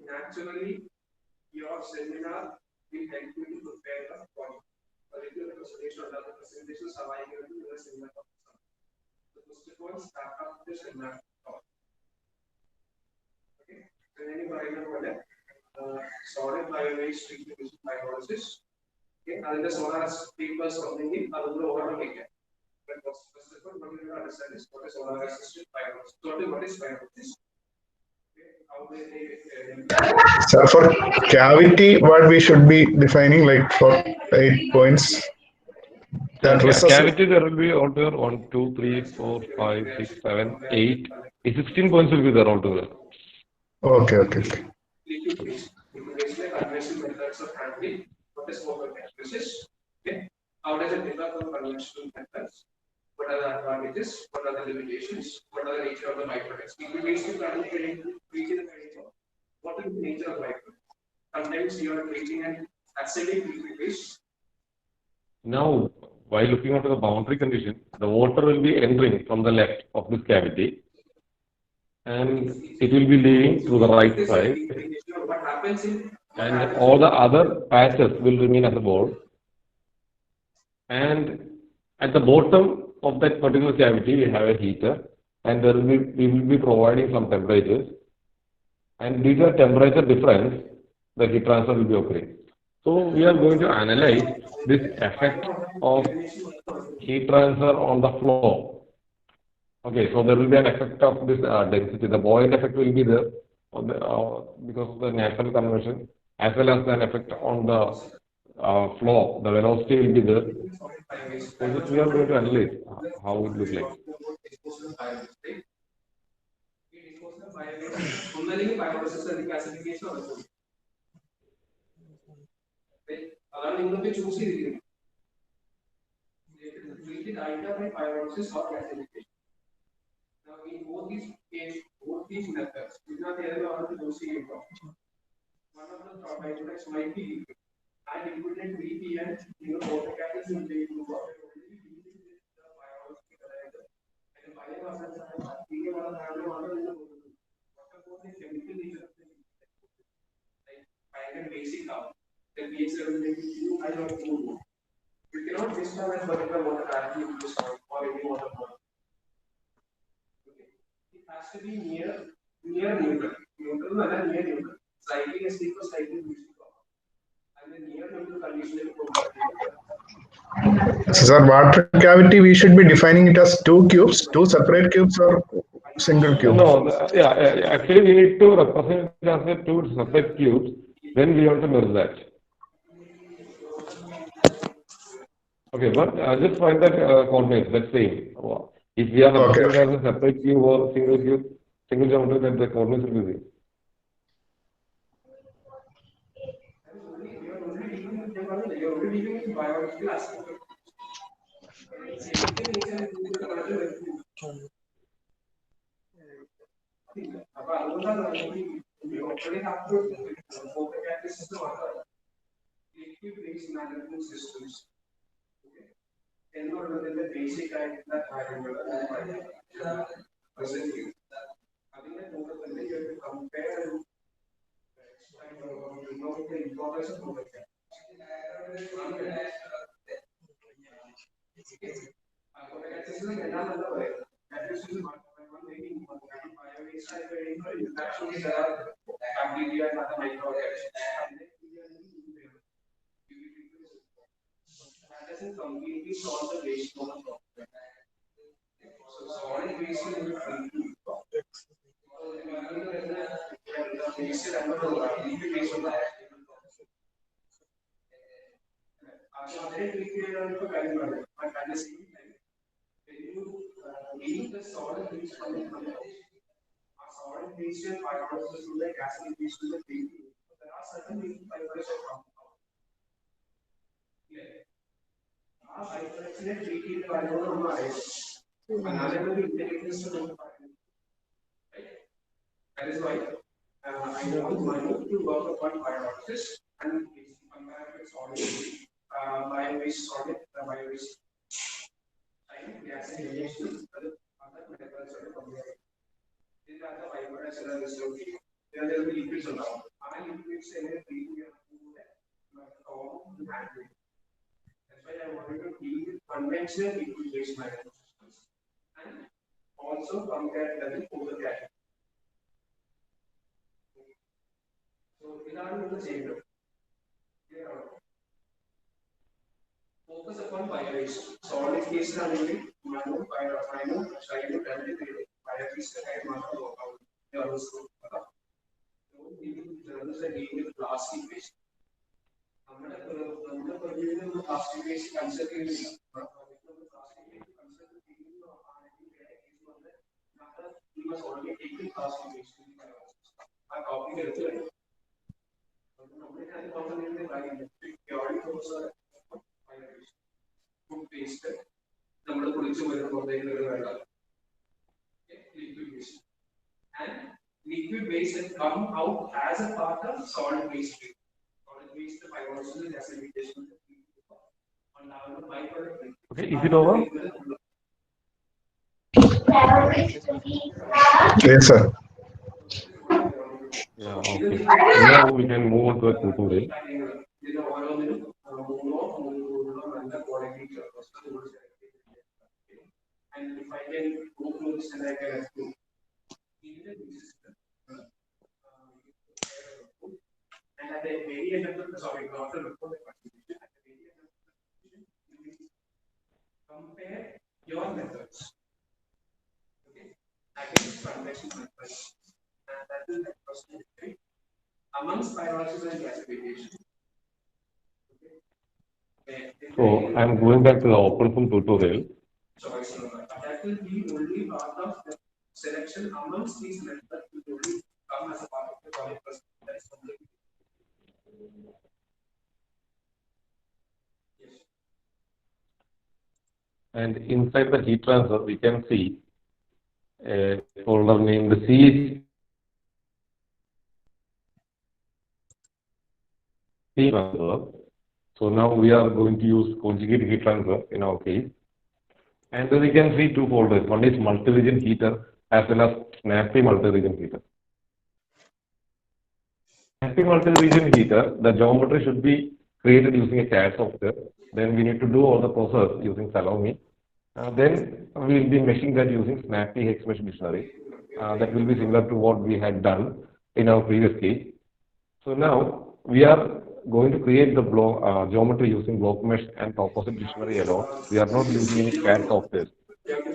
Naturally, your seminar will help you to prepare the point. Particular presentation or the presentation surviving in the seminar. So first of all, start up the seminar. Okay. So any particular solid bio-based treatment pyrolysis. Okay. And the solar people something in other over again. But first of all, what you understand is what is solar assisted pyrolysis. So what is pyrolysis? So for cavity, what we should be defining, like for 8 points. That Cavity, there will be altogether 1, 2, 3, 4, 5, 6, 7, 8. 16 points will be there altogether. Okay, okay, okay. What is photocatalysis? Okay. How does it differ from conventional methods? What are the advantages? What are the limitations? What are the nature of the byproducts? If you basically what is the nature of byproducts? Sometimes you are creating an acidic liquid waste. Now, while looking at the boundary condition, the water will be entering from the left of this cavity and it will be leaving to the right side. What happens in And all the other patches will remain at the ball. and at the bottom of that particular cavity, we have a heater, and we will be providing some temperatures, and due to temperature difference, the heat transfer will be occurring. So we are going to analyze this effect of heat transfer on the flow. Okay, so there will be an effect of this density. The buoyant effect will be there on the, because of the natural conversion, as well as an effect on the flow. The velocity will be there. So this we are going to analyze how it looks like. അതാണ് നിങ്ങൾക്ക് choose ചെയ്തിരിക്കുന്നത് treated either by pyrolysis or gasification. Now in both these methods, we are able to choose one of the byproducts might be high liquid VP and photocatalysis will be the pyrolysis and chemical nature like basic now the pH level may be too high or too low. You cannot discharge as particular water directly into the soil or any water body. Okay. It has to be near neutral. Neutral and near neutral. Slightly acidic or slightly basic. And the near neutral condition So, sir, water cavity, we should be defining it as two cubes, two separate cubes, or single cube? No, actually we need to represent it as a two separate cubes. Then we have to merge that. Okay, but just find that coordinates, let's say. If we are representing it as a separate cube or single geometry, then the coordinates will be there. liquid-based management systems. എന്നൊള്ളതിന്റെ basic ആയിട്ടുള്ള കാര്യങ്ങൾ present ചെയ്യും. അതിന്റെ കൂടെ തന്നെ compare information കൊടുക്കാം. എന്നാ പറയുന്നത് that doesn't completely solve the wastewater problem. So solid waste will be but at the same time, when you leave the solid waste from the solid waste and pyrolysis to the gasification to the thinking, there are certain byproducts of compound. Treated by another intelligence to right? That is why I want Manu to work upon pyrolysis and compare with solid bio-waste solid bio-waste time gasification other methods are compared. These are the byproducts that are reserved. There will be liquids around. Our liquids in a treatment to handle. That's why I wanted to deal with conventional liquid-based management systems and also compare them with other categories. So, in order to change it, focus upon bio-waste. Solid case only, manu, shine, bio-waste workout. Don't deal with plastic waste. നമ്മുടെ plastic waste consider ചെയ്യുന്നില്ല. ആ topic എടുത്തു കഴിഞ്ഞു food waste നമ്മൾ കുളിച്ചു വരുന്ന പുറത്തേക്ക് വേണ്ട liquid waste and liquid waste come out as a part of solid waste. The pyrolysis and gasification on our byproduct. Okay, is it over? Yes, sir. Yeah, okay. Now we can move on to the tutorial. and if I can go through this and I can approve. Even this system, and at the very end of the, sorry, not the report, the contribution, at the very end of the contribution, you will compare your methods, okay, against transaction methods, and that will help us to differentiate amongst pyrolysis and gasification. Okay. So I'm going back to the OpenFOAM tutorial. Sorry, that will be only part of the selection amongst these methods will only come as a part of the project. That's completely. Yes. And inside the heat transfer, we can see a folder named CH heat transfer. So now we are going to use conjugate heat transfer in our case. And then we can see two folders. One is multi-region heater as well as snappy multi-region heater. Snappy multi-region heater, the geometry should be created using a CAD software. Then we need to do all the process using Salome. Then we will be meshing that using Snappy Hexmesh dictionary. That will be similar to what we had done in our previous case. So now we are going to create the geometry using BlockMesh and Topposite dictionary alone. We are not using any CAD software.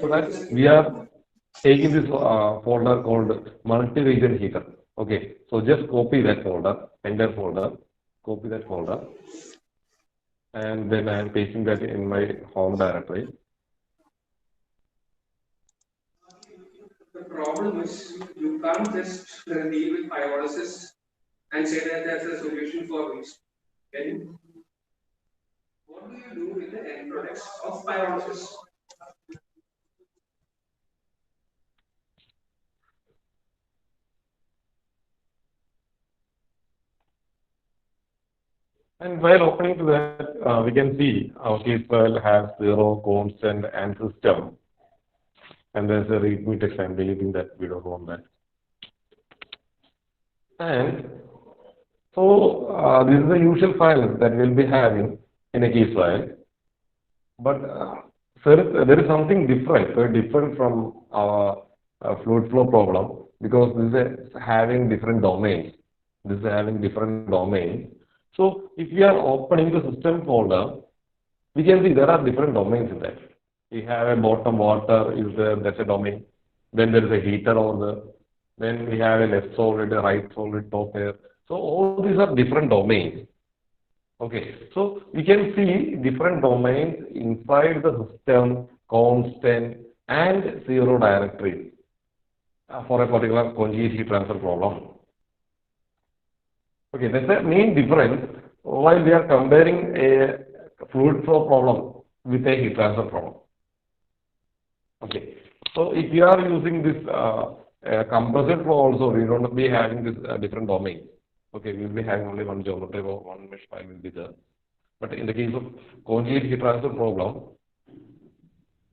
So that we are taking this folder called multi-region heater. Okay, so just copy that folder, entire folder, copy that folder, and then I am pasting that in my home directory. The problem is you can't just deal with pyrolysis and say that that's a solution for waste. Then what do you do with the end products of pyrolysis? And while opening to that, we can see our case file has 0, constant, and system. And there's a readme text. I'm deleting that. We don't want that. And so this is the usual file that we'll be having in a case file. But there is something different, very different from our fluid flow problem, because this is having different domains. This is having different domains. So if we are opening the system folder, we can see there are different domains in that. We have a bottom water is there, that's a domain. Then there is a heater over there. Then we have a left solid, a right solid, top air. So all these are different domains. Okay, so we can see different domains inside the system, constant, and zero directory for a particular conjugate heat transfer problem. Okay, that's the main difference while we are comparing a fluid flow problem with a heat transfer problem. Okay, so if you are using this compressor flow also, we don't be having this different domains. Okay, we will be having only one geometry or one mesh file will be there. But in the case of conjugate heat transfer problem,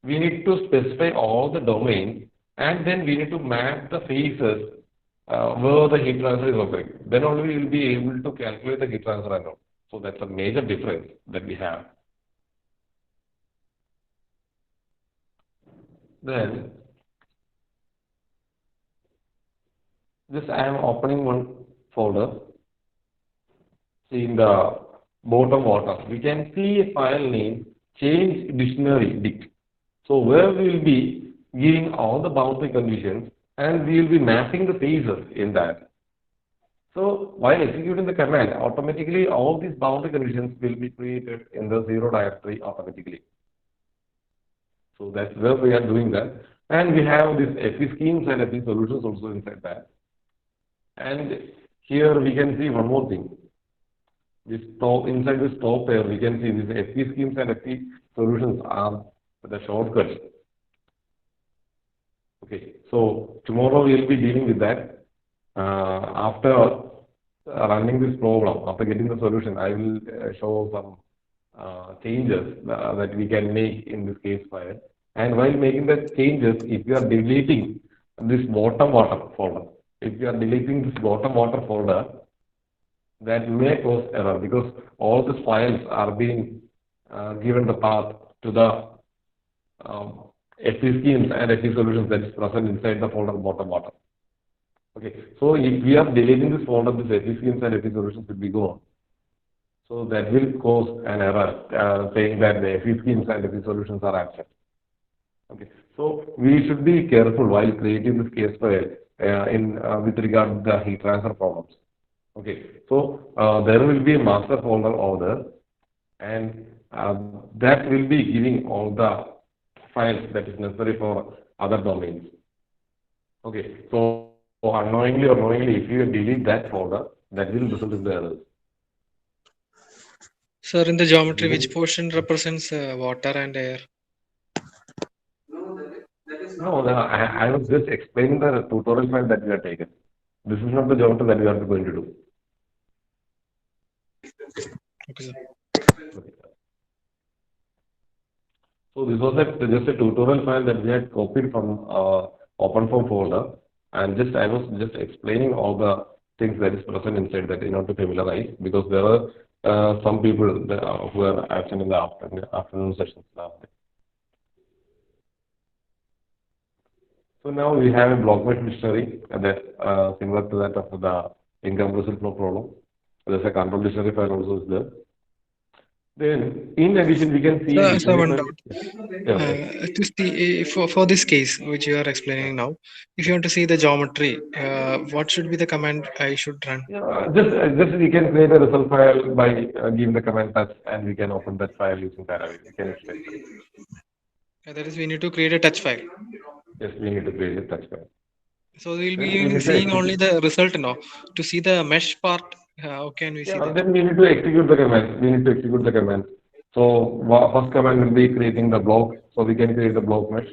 we need to specify all the domains and then we need to map the phases where the heat transfer is occurring. Then only we will be able to calculate the heat transfer and all. So that's a major difference that we have. Then this I am opening one folder. See in the bottom water, we can see a file name change dictionary dict. So where we will be giving all the boundary conditions and we will be mapping the phases in that. So while executing the command, automatically all these boundary conditions will be created in the zero directory automatically. So that's where we are doing that. And we have this FE schemes and FE solutions also inside that. And here we can see one more thing. This top, inside this top here, we can see these FE schemes and FE solutions are the shortcuts. Okay, so tomorrow we will be dealing with that. After running this program, after getting the solution, I will show some changes that we can make in this case file. And while making the changes, if you are deleting this bottom water folder, that may cause error because all these files are being given the path to the FE schemes and FE solutions that is present inside the folder bottom bottom. Okay, so if we are deleting this folder, this FE schemes and FE solutions will be gone. So that will cause an error saying that the FE schemes and FE solutions are absent. Okay, so we should be careful while creating this case file with regard to the heat transfer problems. Okay, so there will be a master folder over there, and that will be giving all the files that is necessary for other domains. Okay, so unknowingly or knowingly, if you delete that folder, that will result in the errors. Sir, in the geometry, which portion represents water and air? No, I was just explaining the tutorial file that we have taken. This is not the geometry that we are going to do. Okay, sir. Okay. So this was just a tutorial file that we had copied from OpenFOAM folder, and I was just explaining all the things that is present inside that in order to familiarize, because there are some people who are absent in the afternoon sessions last day. So now we have a block mesh dictionary that similar to that of the incompressible flow problem. There's a control dictionary file also is there. Then, in addition, we can see. Sir, one doubt. Yeah. To see for this case which you are explaining now, if you want to see the geometry, what should be the command I should run? Yeah, just we can create a result file by giving the command touch, and we can open that file using Paravi. We can explain that. That is, we need to create a touch file. Yes, we need to create a touch file. So we'll Then we need be to seeing execute. only the result now. To see the mesh part, how can we see Yeah, that? then we need to execute the command. We need to execute the command. So first command will be creating the block. So we can create the block mesh.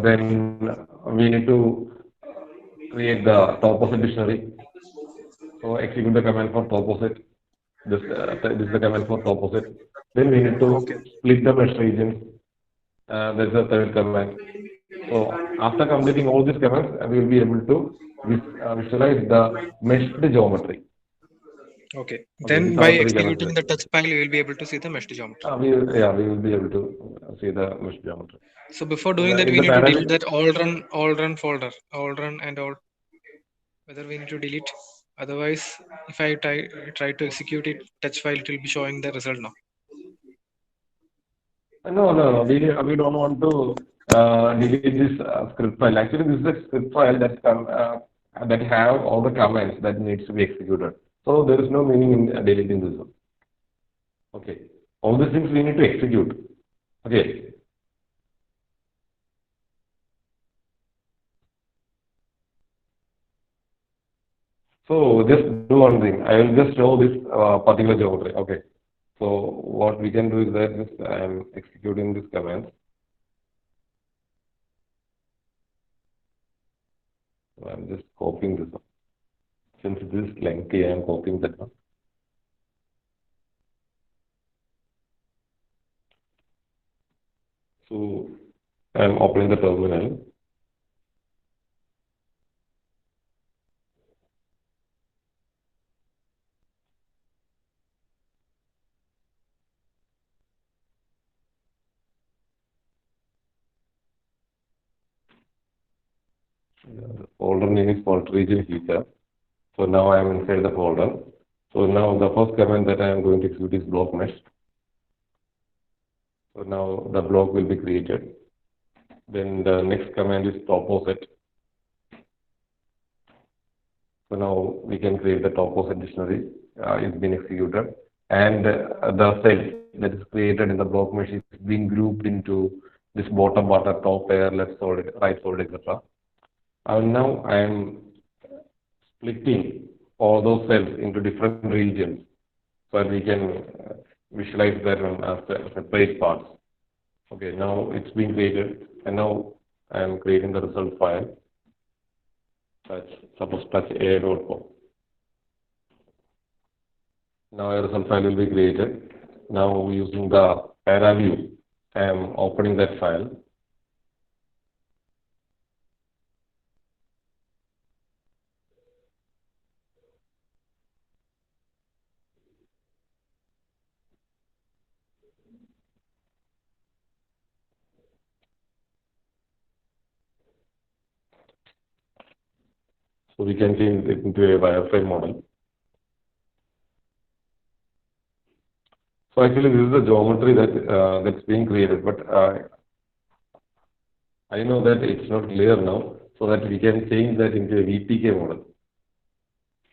Then we need to create the topos dictionary. So execute the command for topos. This is the command for topos. Then we need to split the mesh regions. There's a third command. So after completing all these commands, we will be able to visualize the meshed geometry. Okay. Okay, Then these by are three commands. executing the touch file, you will be able to see the meshed geometry. We will be able to see the meshed geometry. So before So doing that, in we the need to parallel, delete that all run folder, all run and all. Whether we need to delete. Otherwise, if I try to execute it, touch file, it will be showing the result now. no. We don't want to delete this script file. Actually, this is a script file that have all the commands that needs to be executed. So there is no meaning in deleting this one. Okay, all these things we need to execute. Okay. So just do one thing. I will just show this particular geometry. Okay. So what we can do is that just I am executing this command. So I'm just copying this one. Since it is lengthy, I am copying that one. So I am opening the terminal. The folder name is fault region heater. So now I am inside the folder. So now the first command that I am going to execute is block mesh. So now the block will be created. Then the next command is topos. So now we can create the topos dictionary. It's been executed, and the cell that is created in the block mesh is being grouped into this bottom water, top pair, left solid, right solid, etc. And now I am splitting all those cells into different regions so that we can visualize them as separate parts. Okay, now it's being created, and now I am creating the result file. Suppose touch a.com. Now a result file will be created. Now using the Paraview, I am opening that file. So we can change it into a wireframe model. So actually, this is the geometry that's being created, but I know that it's not clear now, so that we can change that into a VTK model.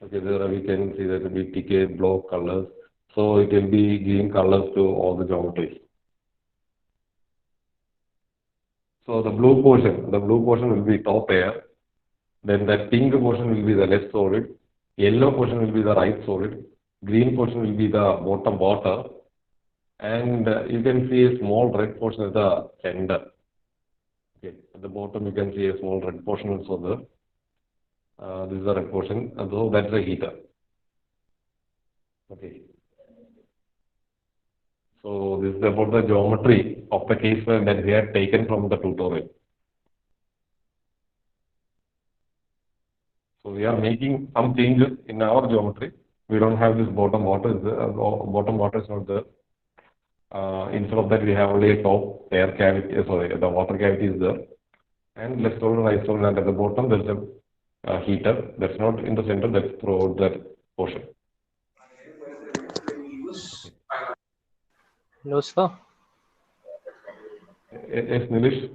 Okay, there we can see that VTK block colors, so it will be giving colors to all the geometries. So the blue portion will be top air, then that pink portion will be the left solid, yellow portion will be the right solid, green portion will be the bottom water, and you can see a small red portion at the center. Okay, at the bottom you can see a small red portion also there. This is the red portion, so that's the heater. Okay. So this is about the geometry of the case file that we had taken from the tutorial. So we are making some changes in our geometry. We don't have this bottom water, bottom water is not there. Instead of that, we have only a top air cavity, the water cavity is there. And left solid, right solid, and at the bottom there's a heater that's not in the center, that's throughout that portion. Hello, sir. Yes, Nilesh?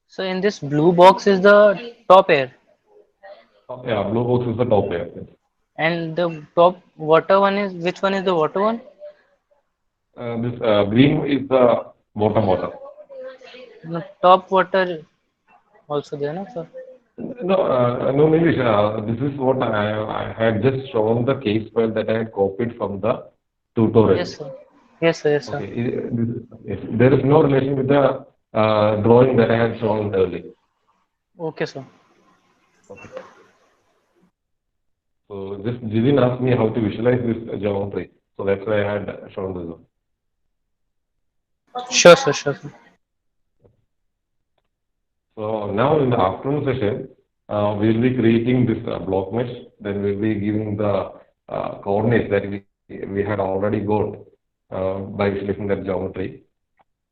So in this blue box is the top air, Yeah, blue box is the top air. and the top water one is, which one is the water one? This green is the bottom water. No, top water also there, no, sir? No, Nilesh, this is what I had just shown the case file that I had copied from the tutorial. Yes, sir. Yes, sir. Yes, sir. Okay, yes, there is no relation with the drawing that I had shown earlier. Okay, sir. Okay. So just Jidin asked me how to visualize this geometry, so that's why I had shown this one. Sure, sir. Sure, sir. So now in the afternoon session, we'll be creating this block mesh. Then we'll be giving the coordinates that we had already got by visualizing that geometry.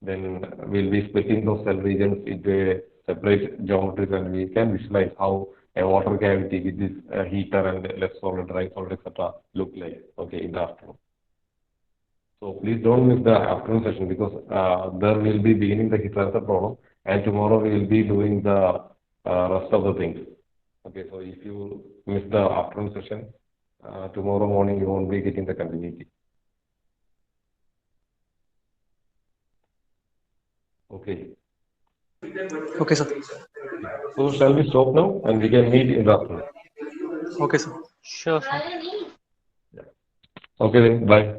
Then we'll be splitting those cell regions into a separate geometries, and we can visualize how a water cavity with this heater and left solid, right solid, etc. look like. Okay, in the afternoon. So please don't miss the afternoon session, because there will be beginning the heat transfer problem, and tomorrow we will be doing the rest of the things. Okay, so if you miss the afternoon session, tomorrow morning you won't be getting the continuity. Okay. Okay, sir. So shall we stop now and we can meet in the afternoon? Okay, sir. Sure, sir. Okay then, bye.